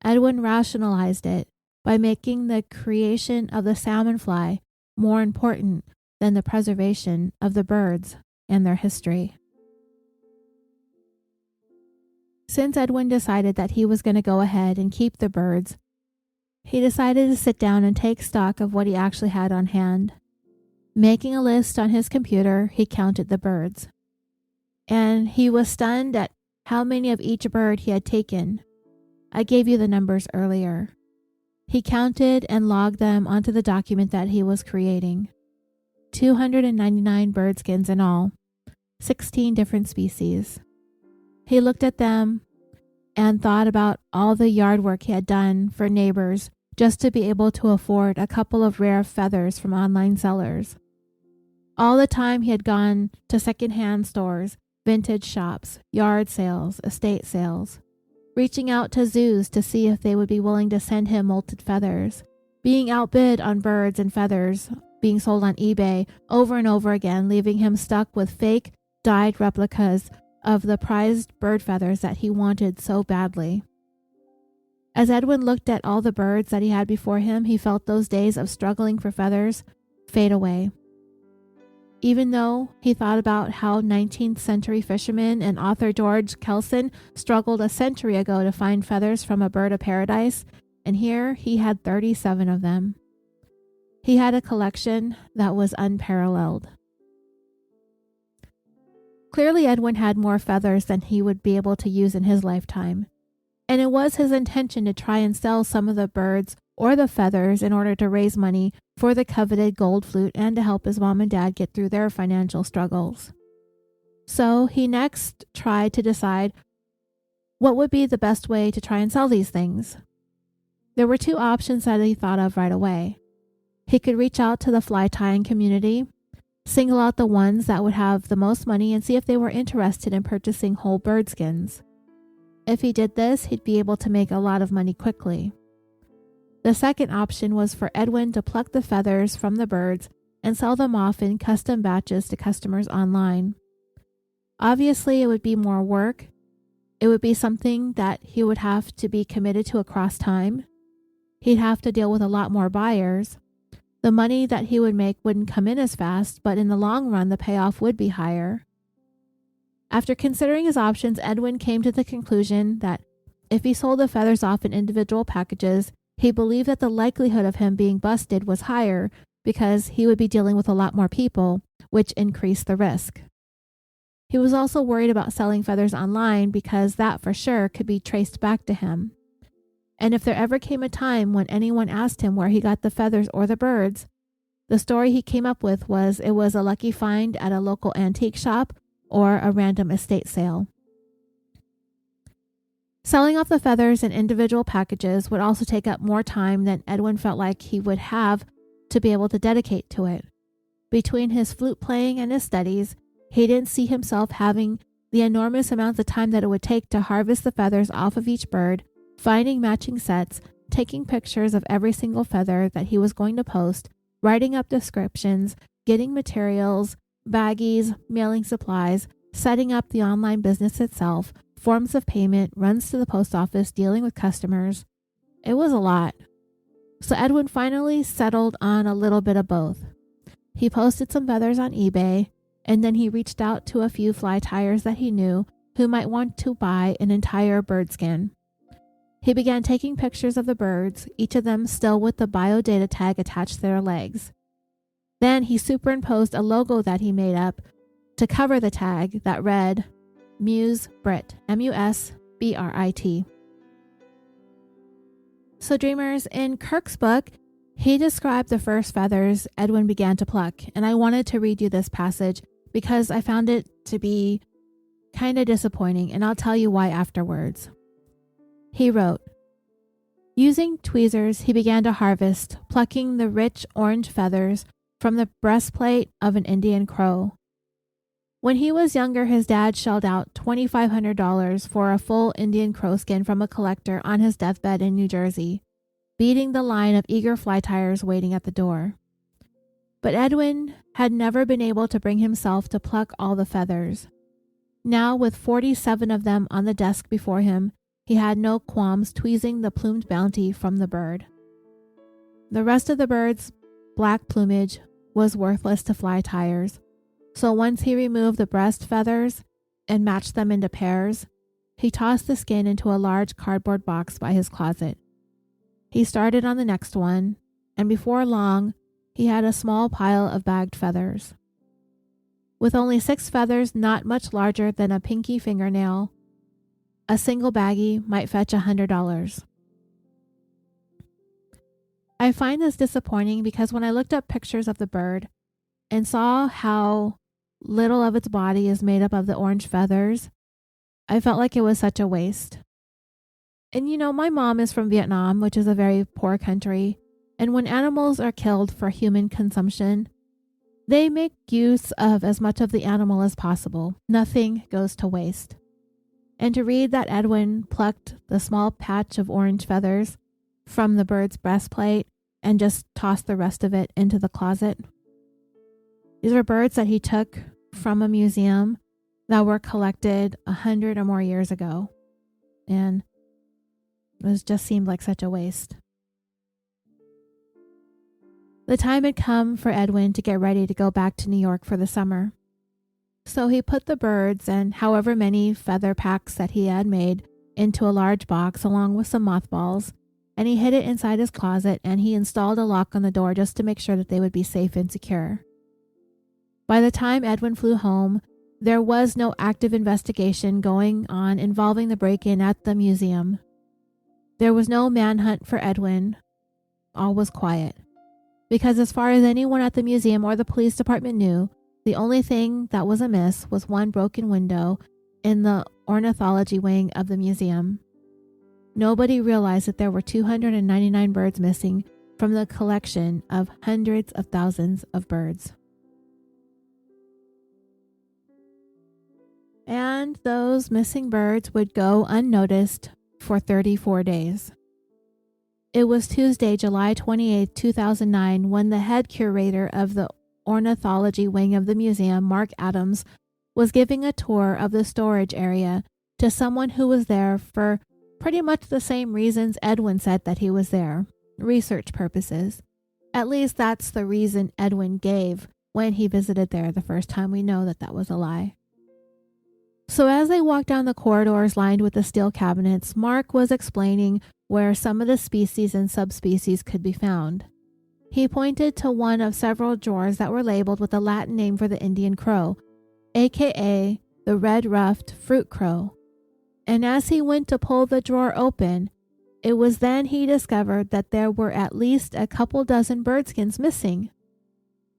Edwin rationalized it by making the creation of the salmon fly more important than the preservation of the birds and their history. Since Edwin decided that he was going to go ahead and keep the birds, he decided to sit down and take stock of what he actually had on hand. Making a list on his computer, he counted the birds. And he was stunned at how many of each bird he had taken. I gave you the numbers earlier. He counted and logged them onto the document that he was creating. 299 bird skins in all, 16 different species. He looked at them and thought about all the yard work he had done for neighbors just to be able to afford a couple of rare feathers from online sellers. All the time he had gone to secondhand stores, vintage shops, yard sales, estate sales, reaching out to zoos to see if they would be willing to send him molted feathers, being outbid on birds and feathers being sold on eBay over and over again, leaving him stuck with fake, dyed replicas of the prized bird feathers that he wanted so badly. As Edwin looked at all the birds that he had before him, he felt those days of struggling for feathers fade away. Even though he thought about how 19th century fisherman and author George Kelson struggled a century ago to find feathers from a bird of paradise, and here he had 37 of them. He had a collection that was unparalleled. Clearly, Edwin had more feathers than he would be able to use in his lifetime, and it was his intention to try and sell some of the birds or the feathers in order to raise money for the coveted gold flute and to help his mom and dad get through their financial struggles. So he next tried to decide what would be the best way to try and sell these things. There were two options that he thought of right away. He could reach out to the fly tying community, single out the ones that would have the most money and see if they were interested in purchasing whole bird skins. If he did this, he'd be able to make a lot of money quickly. The second option was for Edwin to pluck the feathers from the birds and sell them off in custom batches to customers online. Obviously, it would be more work. It would be something that he would have to be committed to across time. He'd have to deal with a lot more buyers. The money that he would make wouldn't come in as fast, but in the long run, the payoff would be higher. After considering his options, Edwin came to the conclusion that if he sold the feathers off in individual packages, he believed that the likelihood of him being busted was higher because he would be dealing with a lot more people, which increased the risk. He was also worried about selling feathers online because that for sure could be traced back to him. And if there ever came a time when anyone asked him where he got the feathers or the birds, the story he came up with was it was a lucky find at a local antique shop or a random estate sale. Selling off the feathers in individual packages would also take up more time than Edwin felt like he would have to be able to dedicate to it. Between his flute playing and his studies, he didn't see himself having the enormous amounts of time that it would take to harvest the feathers off of each bird, finding matching sets, taking pictures of every single feather that he was going to post, writing up descriptions, getting materials, baggies, mailing supplies, setting up the online business itself, forms of payment, runs to the post office, dealing with customers. It was a lot. So Edwin finally settled on a little bit of both. He posted some feathers on eBay, and then he reached out to a few fly tyers that he knew who might want to buy an entire bird skin. He began taking pictures of the birds, each of them still with the biodata tag attached to their legs. Then he superimposed a logo that he made up to cover the tag that read Muse Brit, M-U-S-B-R-I-T. So dreamers, in Kirk's book, he described the first feathers Edwin began to pluck, and I wanted to read you this passage because I found it to be kind of disappointing, and I'll tell you why afterwards. He wrote, "Using tweezers, he began to harvest, plucking the rich orange feathers from the breastplate of an Indian crow. When he was younger, his dad shelled out $2,500 for a full Indian crow skin from a collector on his deathbed in New Jersey, beating the line of eager fly tyers waiting at the door. But Edwin had never been able to bring himself to pluck all the feathers. Now, with 47 of them on the desk before him, he had no qualms tweezing the plumed bounty from the bird. The rest of the bird's black plumage was worthless to fly tyers, so once he removed the breast feathers and matched them into pairs, he tossed the skin into a large cardboard box by his closet. He started on the next one, and before long, he had a small pile of bagged feathers. With only 6 feathers not much larger than a pinky fingernail, a single baggie might fetch $100. I find this disappointing because when I looked up pictures of the bird and saw how little of its body is made up of the orange feathers, I felt like it was such a waste. And you know, my mom is from Vietnam, which is a very poor country, and when animals are killed for human consumption, they make use of as much of the animal as possible. Nothing goes to waste. And to read that Edwin plucked the small patch of orange feathers from the bird's breastplate and just tossed the rest of it into the closet. These are birds that he took from a museum that were collected 100 or more years ago. And it just seemed like such a waste. The time had come for Edwin to get ready to go back to New York for the summer. So he put the birds and however many feather packs that he had made into a large box along with some mothballs, and he hid it inside his closet, and he installed a lock on the door just to make sure that they would be safe and secure. By the time Edwin flew home, there was no active investigation going on involving the break-in at the museum. There was no manhunt for Edwin. All was quiet. Because as far as anyone at the museum or the police department knew, the only thing that was amiss was one broken window in the ornithology wing of the museum. Nobody realized that there were 299 birds missing from the collection of hundreds of thousands of birds. And those missing birds would go unnoticed for 34 days. It was Tuesday, July 28, 2009, when the head curator of the ornithology wing of the museum, Mark Adams, was giving a tour of the storage area to someone who was there for pretty much the same reasons Edwin said that he was there, research purposes. At least that's the reason Edwin gave when he visited there the first time. We know that that was a lie. So as they walked down the corridors lined with the steel cabinets, Mark was explaining where some of the species and subspecies could be found. He pointed to one of several drawers that were labeled with the Latin name for the Indian crow, aka the red-ruffed fruit crow. And as he went to pull the drawer open, it was then he discovered that there were at least a couple dozen bird skins missing.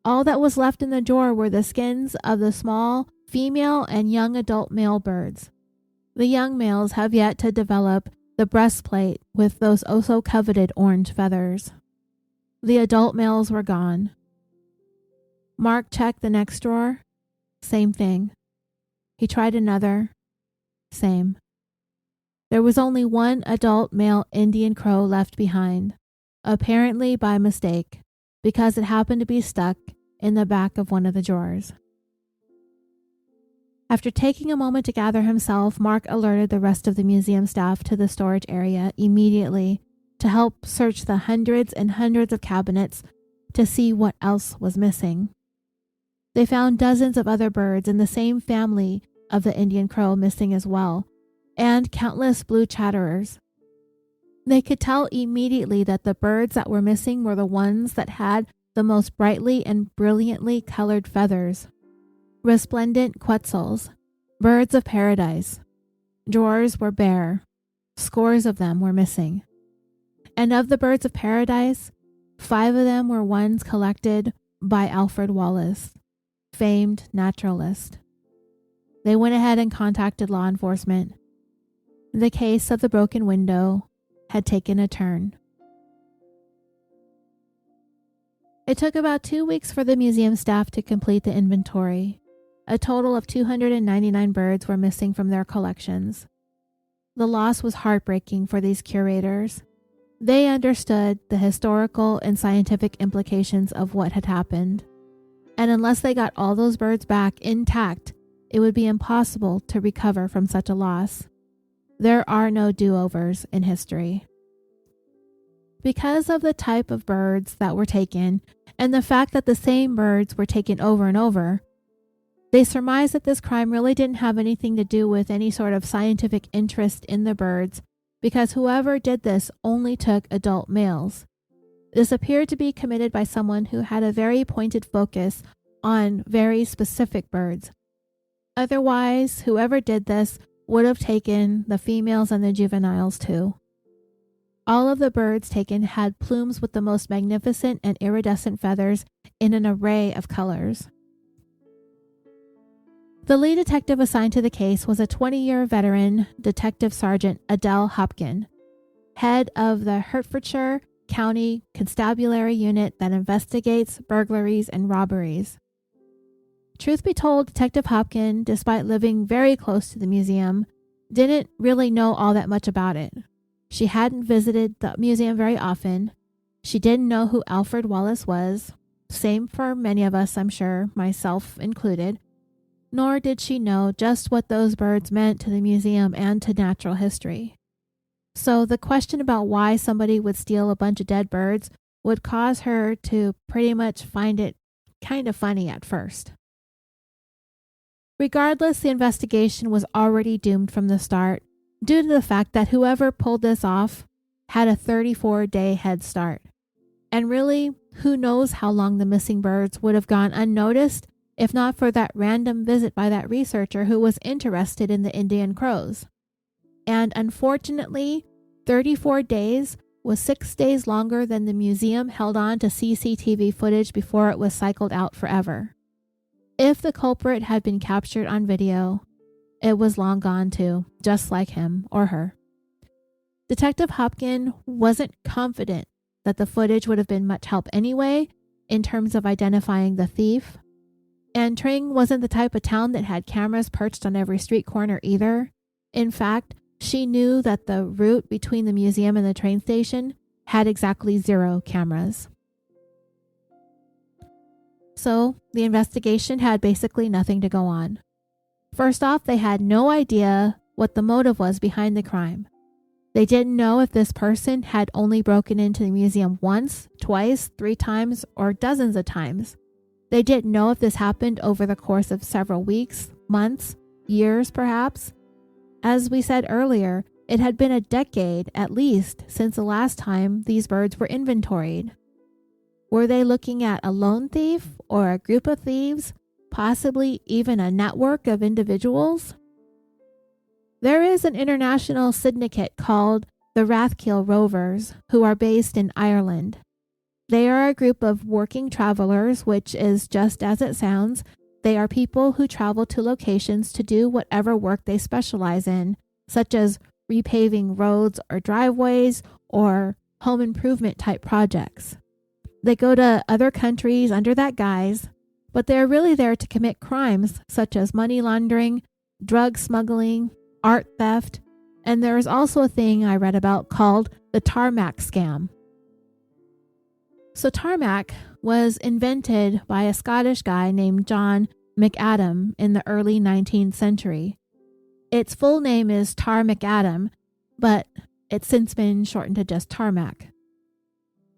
All that was left in the drawer were the skins of the small female and young adult male birds. The young males have yet to develop the breastplate with those oh-so coveted orange feathers. The adult males were gone. Mark checked the next drawer. Same thing. He tried another. Same. There was only one adult male Indian crow left behind, apparently by mistake, because it happened to be stuck in the back of one of the drawers. After taking a moment to gather himself, Mark alerted the rest of the museum staff to the storage area immediately to help search the hundreds and hundreds of cabinets to see what else was missing. They found dozens of other birds in the same family of the Indian crow missing as well, and countless blue chatterers. They could tell immediately that the birds that were missing were the ones that had the most brightly and brilliantly colored feathers. Resplendent quetzals, birds of paradise. Drawers were bare. Scores of them were missing. And of the birds of paradise, 5 of them were ones collected by Alfred Wallace, famed naturalist. They went ahead and contacted law enforcement. The case of the broken window had taken a turn. It took about 2 weeks for the museum staff to complete the inventory. A total of 299 birds were missing from their collections. The loss was heartbreaking for these curators. They understood the historical and scientific implications of what had happened. And unless they got all those birds back intact, it would be impossible to recover from such a loss. There are no do-overs in history. Because of the type of birds that were taken, and the fact that the same birds were taken over and over, they surmised that this crime really didn't have anything to do with any sort of scientific interest in the birds, because whoever did this only took adult males. This appeared to be committed by someone who had a very pointed focus on very specific birds. Otherwise, whoever did this would have taken the females and the juveniles too. All of the birds taken had plumes with the most magnificent and iridescent feathers in an array of colors. The lead detective assigned to the case was a 20-year veteran, Detective Sergeant Adele Hopkin, head of the Hertfordshire County Constabulary Unit that investigates burglaries and robberies. Truth be told, Detective Hopkin, despite living very close to the museum, didn't really know all that much about it. She hadn't visited the museum very often. She didn't know who Alfred Wallace was, same for many of us, I'm sure, myself included. Nor did she know just what those birds meant to the museum and to natural history. So the question about why somebody would steal a bunch of dead birds would cause her to pretty much find it kind of funny at first. Regardless, the investigation was already doomed from the start due to the fact that whoever pulled this off had a 34-day head start. And really, who knows how long the missing birds would have gone unnoticed if not for that random visit by that researcher who was interested in the Indian crows. And unfortunately, 34 days was 6 days longer than the museum held on to CCTV footage before it was cycled out forever. If the culprit had been captured on video, it was long gone too, just like him or her. Detective Hopkin wasn't confident that the footage would have been much help anyway in terms of identifying the thief. And Tring wasn't the type of town that had cameras perched on every street corner either. In fact, she knew that the route between the museum and the train station had exactly 0 cameras. So, the investigation had basically nothing to go on. First off, they had no idea what the motive was behind the crime. They didn't know if this person had only broken into the museum once, twice, 3 times, or dozens of times. They didn't know if this happened over the course of several weeks, months, years perhaps. As we said earlier, it had been a decade at least since the last time these birds were inventoried. Were they looking at a lone thief or a group of thieves, possibly even a network of individuals? There is an international syndicate called the Rathkill Rovers, who are based in Ireland. They are a group of working travelers, which is just as it sounds. They are people who travel to locations to do whatever work they specialize in, such as repaving roads or driveways or home improvement type projects. They go to other countries under that guise, but they are really there to commit crimes such as money laundering, drug smuggling, art theft, and there is also a thing I read about called the tarmac scam. So tarmac was invented by a Scottish guy named John McAdam in the early 19th century. Its full name is Tar McAdam, but it's since been shortened to just tarmac.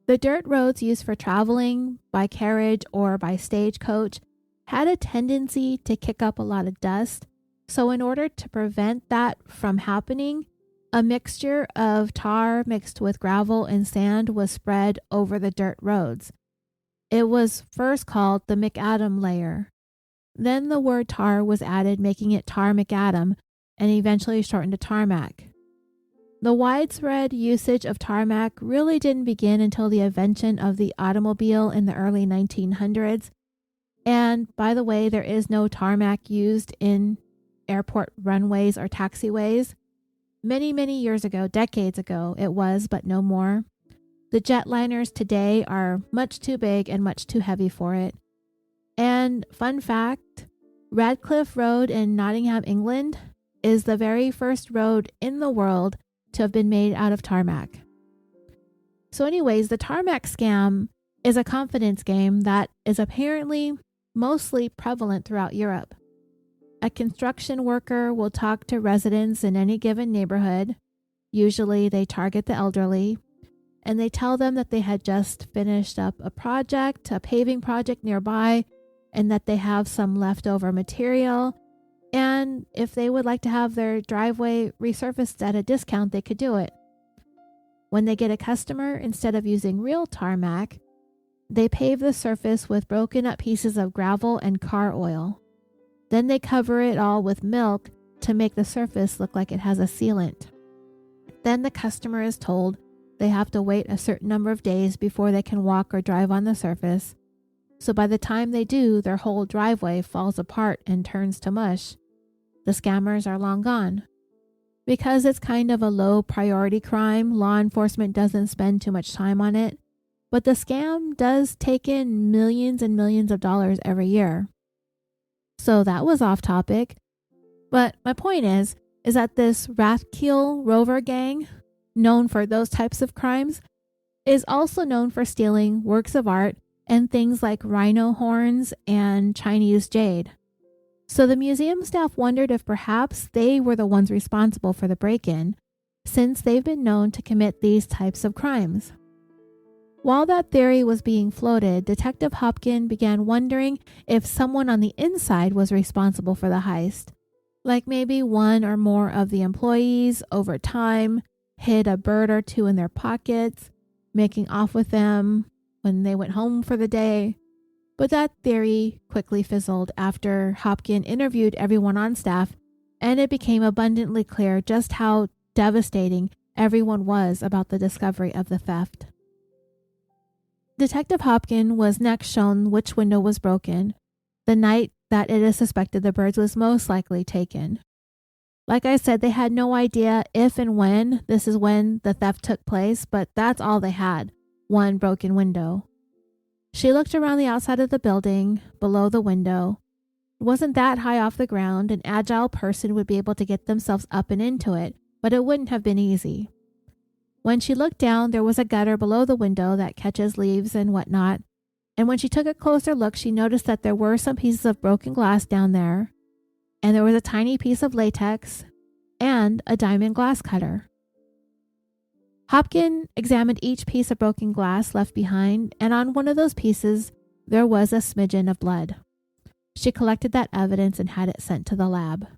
The dirt roads used for traveling by carriage or by stagecoach had a tendency to kick up a lot of dust, so in order to prevent that from happening, A mixture of tar mixed with gravel and sand was spread over the dirt roads. It was first called the McAdam layer. Then the word tar was added, making it tar McAdam, and eventually shortened to tarmac. The widespread usage of tarmac really didn't begin until the invention of the automobile in the early 1900s. And by the way, there is no tarmac used in airport runways or taxiways. Many, many years ago, decades ago, it was, but no more. The jetliners today are much too big and much too heavy for it. And fun fact, Radcliffe Road in Nottingham, England, is the very first road in the world to have been made out of tarmac. So anyways, the tarmac scam is a confidence game that is apparently mostly prevalent throughout Europe. A construction worker will talk to residents in any given neighborhood. Usually they target the elderly, and they tell them that they had just finished up a paving project nearby, and that they have some leftover material. And if they would like to have their driveway resurfaced at a discount, they could do it. When they get a customer, instead of using real tarmac, they pave the surface with broken up pieces of gravel and car oil. Then they cover it all with milk to make the surface look like it has a sealant. Then the customer is told they have to wait a certain number of days before they can walk or drive on the surface. So by the time they do, their whole driveway falls apart and turns to mush. The scammers are long gone. Because it's kind of a low priority crime, law enforcement doesn't spend too much time on it, but the scam does take in millions and millions of dollars every year. So that was off topic. But my point is that this Rathkiel Rover gang, known for those types of crimes, is also known for stealing works of art and things like rhino horns and Chinese jade. So the museum staff wondered if perhaps they were the ones responsible for the break-in, since they've been known to commit these types of crimes. While that theory was being floated, Detective Hopkin began wondering if someone on the inside was responsible for the heist. Like maybe one or more of the employees over time hid a bird or two in their pockets, making off with them when they went home for the day. But that theory quickly fizzled after Hopkin interviewed everyone on staff, and it became abundantly clear just how devastating everyone was about the discovery of the theft. Detective Hopkin was next shown which window was broken, the night that it is suspected the birds was most likely taken. Like I said, they had no idea if and when the theft took place, but that's all they had, one broken window. She looked around the outside of the building, below the window. It wasn't that high off the ground. An agile person would be able to get themselves up and into it, but it wouldn't have been easy. When she looked down, there was a gutter below the window that catches leaves and whatnot, and when she took a closer look, she noticed that there were some pieces of broken glass down there, and there was a tiny piece of latex and a diamond glass cutter. Hopkin examined each piece of broken glass left behind, and on one of those pieces, there was a smidgen of blood. She collected that evidence and had it sent to the lab.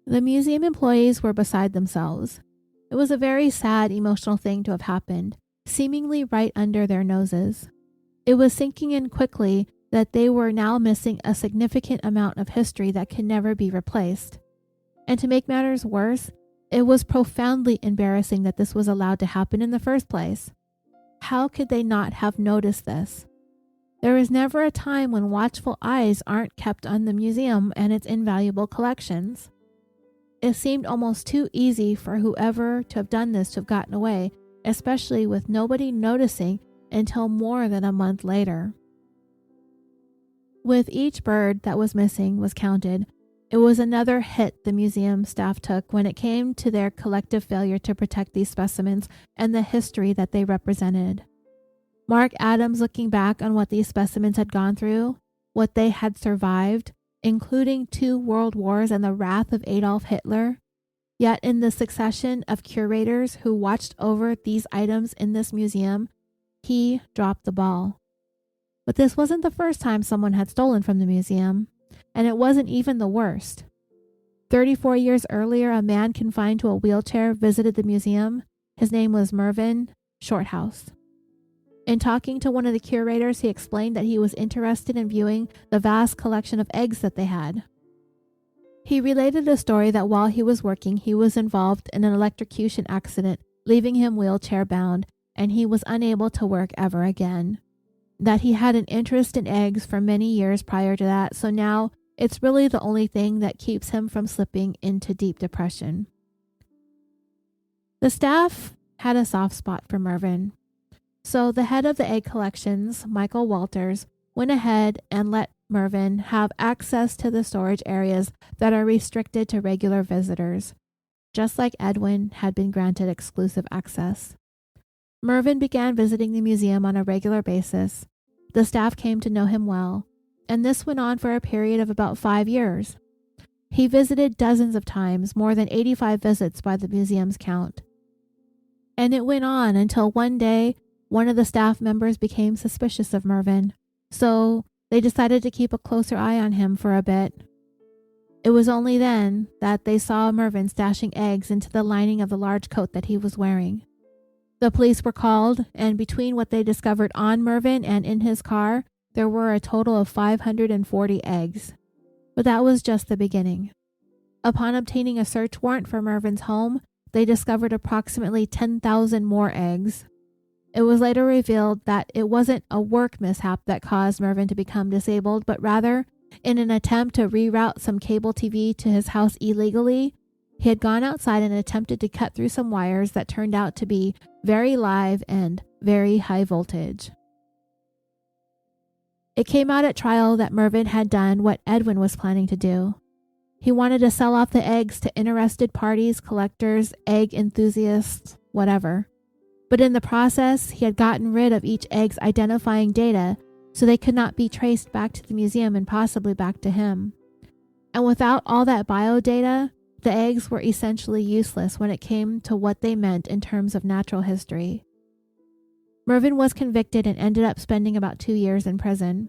The museum employees were beside themselves. It was a very sad, emotional thing to have happened, seemingly right under their noses. It was sinking in quickly that they were now missing a significant amount of history that can never be replaced. And to make matters worse, it was profoundly embarrassing that this was allowed to happen in the first place. How could they not have noticed this? There is never a time when watchful eyes aren't kept on the museum and its invaluable collections. It seemed almost too easy for whoever to have done this to have gotten away, especially with nobody noticing until more than a month later. With each bird that was missing was counted, it was another hit the museum staff took when it came to their collective failure to protect these specimens and the history that they represented. Mark Adams, looking back on what these specimens had gone through, what they had survived, including 2 world wars and the wrath of Adolf Hitler, yet in the succession of curators who watched over these items in this museum, he dropped the ball. But this wasn't the first time someone had stolen from the museum. And it wasn't even the worst. 34 years earlier, a man confined to a wheelchair visited the museum. His name was Mervyn Shorthouse. In talking to one of the curators, he explained that he was interested in viewing the vast collection of eggs that they had. He related a story that while he was working, he was involved in an electrocution accident, leaving him wheelchair bound, and he was unable to work ever again. That he had an interest in eggs for many years prior to that, so now it's really the only thing that keeps him from slipping into deep depression. The staff had a soft spot for Mervyn. So the head of the egg collections, Michael Walters, went ahead and let Mervyn have access to the storage areas that are restricted to regular visitors, just like Edwin had been granted exclusive access. Mervyn began visiting the museum on a regular basis. The staff came to know him well, and this went on for a period of about 5 years. He visited dozens of times, more than 85 visits by the museum's count. And it went on until one day, one of the staff members became suspicious of Mervyn, so they decided to keep a closer eye on him for a bit. It was only then that they saw Mervyn stashing eggs into the lining of the large coat that he was wearing. The police were called, and between what they discovered on Mervyn and in his car, there were a total of 540 eggs. But that was just the beginning. Upon obtaining a search warrant for Mervyn's home, they discovered approximately 10,000 more eggs. It was later revealed that it wasn't a work mishap that caused Mervyn to become disabled, but rather, in an attempt to reroute some cable TV to his house illegally, he had gone outside and attempted to cut through some wires that turned out to be very live and very high voltage. It came out at trial that Mervyn had done what Edwin was planning to do. He wanted to sell off the eggs to interested parties, collectors, egg enthusiasts, whatever. But in the process, he had gotten rid of each egg's identifying data so they could not be traced back to the museum and possibly back to him. And without all that bio data, the eggs were essentially useless when it came to what they meant in terms of natural history. Mervyn was convicted and ended up spending about 2 years in prison.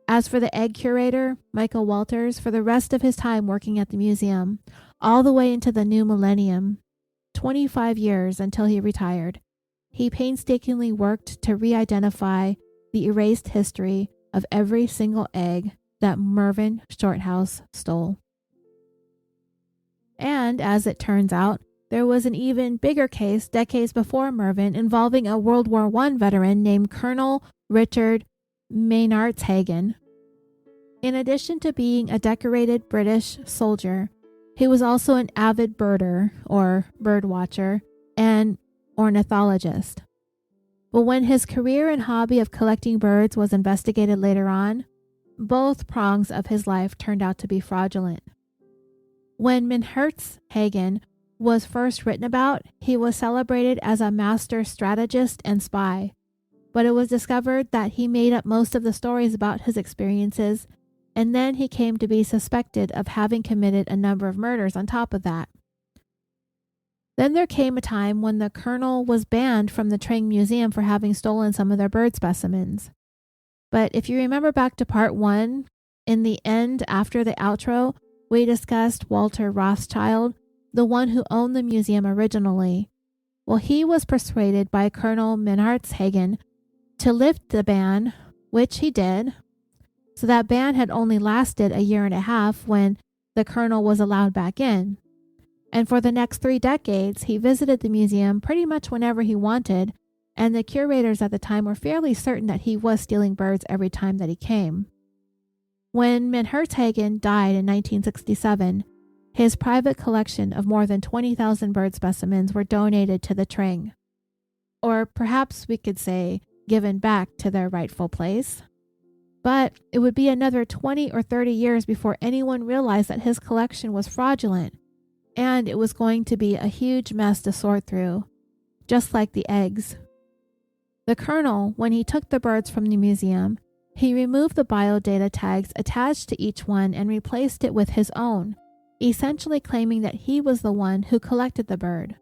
As for the egg curator, Michael Walters, for the rest of his time working at the museum, all the way into the new millennium, 25 years until he retired, he painstakingly worked to re-identify the erased history of every single egg that Mervyn Shorthouse stole. And as it turns out, there was an even bigger case decades before Mervyn involving a World War I veteran named Colonel Richard Maynards Hagen. In addition to being a decorated British soldier, he was also an avid birder, or bird watcher, and ornithologist. But when his career and hobby of collecting birds was investigated later on, both prongs of his life turned out to be fraudulent. When Maynards Hagen was first written about, he was celebrated as a master strategist and spy, but it was discovered that he made up most of the stories about his experiences, and then he came to be suspected of having committed a number of murders on top of that. Then there came a time when the colonel was banned from the Tring Museum for having stolen some of their bird specimens. But if you remember back to part 1, in the end after the outro, we discussed Walter Rothschild, the one who owned the museum originally. Well, he was persuaded by Colonel Maynards Hagen to lift the ban, which he did. So that ban had only lasted a year and a half when the colonel was allowed back in. And for the next 3 decades, he visited the museum pretty much whenever he wanted, and the curators at the time were fairly certain that he was stealing birds every time that he came. When Maynards Hagen died in 1967, his private collection of more than 20,000 bird specimens were donated to the Tring. Or perhaps we could say given back to their rightful place. But it would be another 20 or 30 years before anyone realized that his collection was fraudulent, and it was going to be a huge mess to sort through, just like the eggs. The colonel, when he took the birds from the museum, he removed the biodata tags attached to each one and replaced it with his own, essentially claiming that he was the one who collected the bird.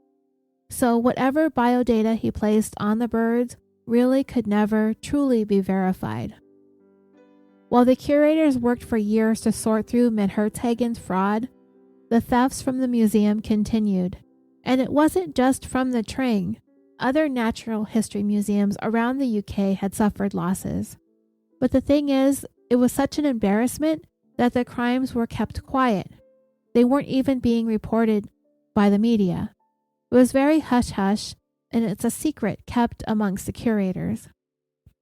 So whatever biodata he placed on the birds really could never truly be verified. While the curators worked for years to sort through Maynards Hagen's fraud, the thefts from the museum continued. And it wasn't just from the Tring. Other natural history museums around the UK had suffered losses. But the thing is, it was such an embarrassment that the crimes were kept quiet. They weren't even being reported by the media. It was very hush-hush, and it's a secret kept amongst the curators.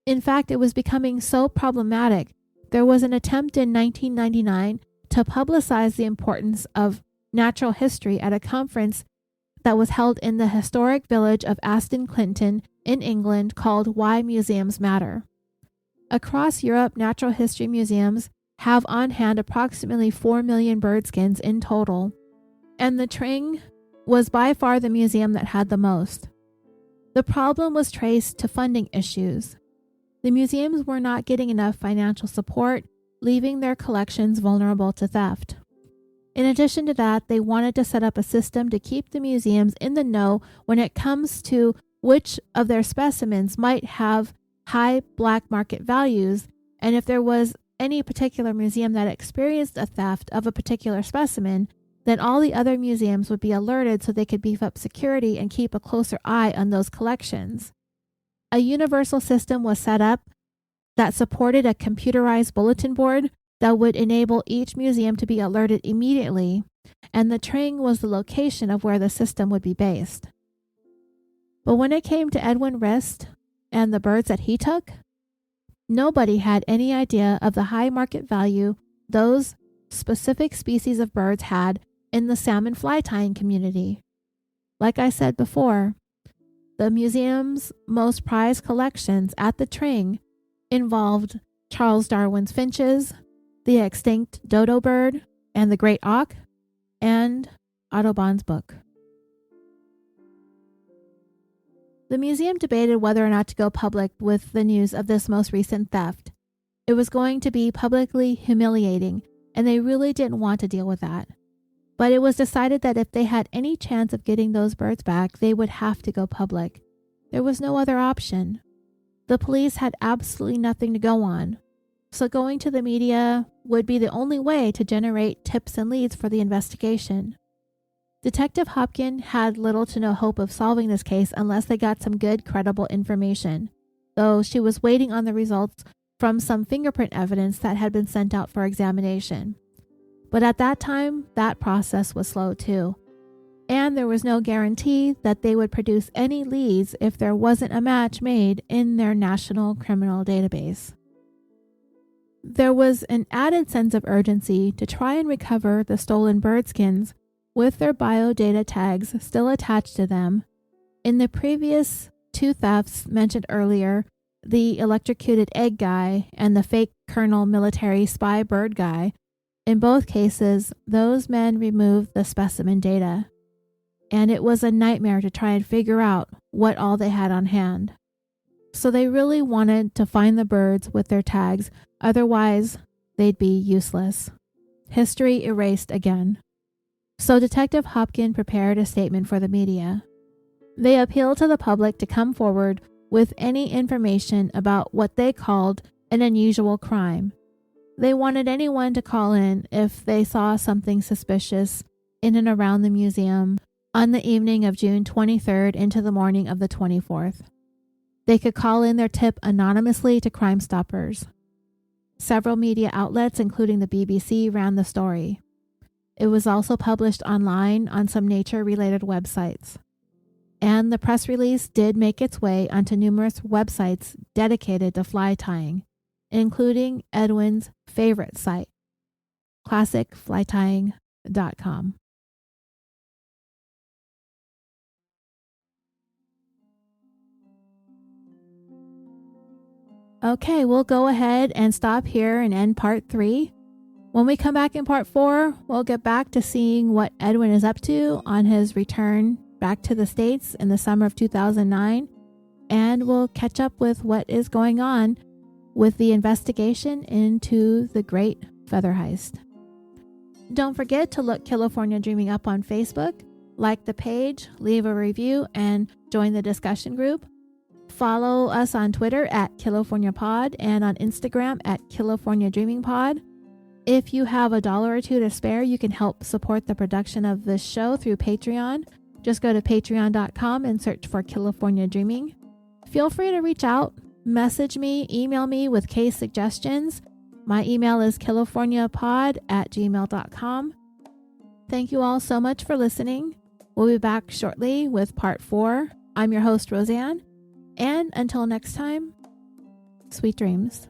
In fact, it was becoming so problematic, there was an attempt in 1999 to publicize the importance of natural history at a conference that was held in the historic village of Aston Clinton in England called Why Museums Matter. Across Europe, natural history museums have on hand approximately 4 million bird skins in total, and the Tring was by far the museum that had the most. The problem was traced to funding issues. The museums were not getting enough financial support, leaving their collections vulnerable to theft. In addition to that, they wanted to set up a system to keep the museums in the know when it comes to which of their specimens might have high black market values, and if there was any particular museum that experienced a theft of a particular specimen, then all the other museums would be alerted so they could beef up security and keep a closer eye on those collections. A universal system was set up that supported a computerized bulletin board that would enable each museum to be alerted immediately, and the Tring was the location of where the system would be based. But when it came to Edwin Rist and the birds that he took, nobody had any idea of the high market value those specific species of birds had in the salmon fly tying community. Like I said before, the museum's most prized collections at the Tring involved Charles Darwin's finches, the extinct dodo bird, and the great auk, and Audubon's book. The museum debated whether or not to go public with the news of this most recent theft. It was going to be publicly humiliating, and they really didn't want to deal with that. But it was decided that if they had any chance of getting those birds back, they would have to go public. There was no other option. The police had absolutely nothing to go on, so going to the media would be the only way to generate tips and leads for the investigation. Detective Hopkin had little to no hope of solving this case unless they got some good, credible information, though she was waiting on the results from some fingerprint evidence that had been sent out for examination. But at that time, that process was slow too, and there was no guarantee that they would produce any leads if there wasn't a match made in their national criminal database. There was an added sense of urgency to try and recover the stolen bird skins with their biodata tags still attached to them. In the previous two thefts mentioned earlier, the electrocuted egg guy and the fake Colonel military spy bird guy, in both cases, those men removed the specimen data, and it was a nightmare to try and figure out what all they had on hand. So they really wanted to find the birds with their tags, otherwise they'd be useless. History erased again. So Detective Hopkin prepared a statement for the media. They appealed to the public to come forward with any information about what they called an unusual crime. They wanted anyone to call in if they saw something suspicious in and around the museum on the evening of June 23rd into the morning of the 24th. They could call in their tip anonymously to Crime Stoppers. Several media outlets, including the BBC, ran the story. It was also published online on some nature-related websites. And the press release did make its way onto numerous websites dedicated to fly tying, including Edwin's favorite site, classicflytying.com. Okay, we'll go ahead and stop here and end part 3. When we come back in part 4, we'll get back to seeing what Edwin is up to on his return back to the States in the summer of 2009, and we'll catch up with what is going on with the investigation into the Great Feather Heist. Don't forget to look California Dreaming up on Facebook, like the page, leave a review, and join the discussion group. Follow us on Twitter at CaliforniaPod and on Instagram at CaliforniaDreamingPod. If you have $1 or $2 to spare, you can help support the production of this show through Patreon. Just go to patreon.com and search for California Dreaming. Feel free to reach out, message me, email me with case suggestions. My email is californiapod@gmail.com. Thank you all so much for listening. We'll be back shortly with part 4. I'm your host, Roseanne. And until next time, sweet dreams.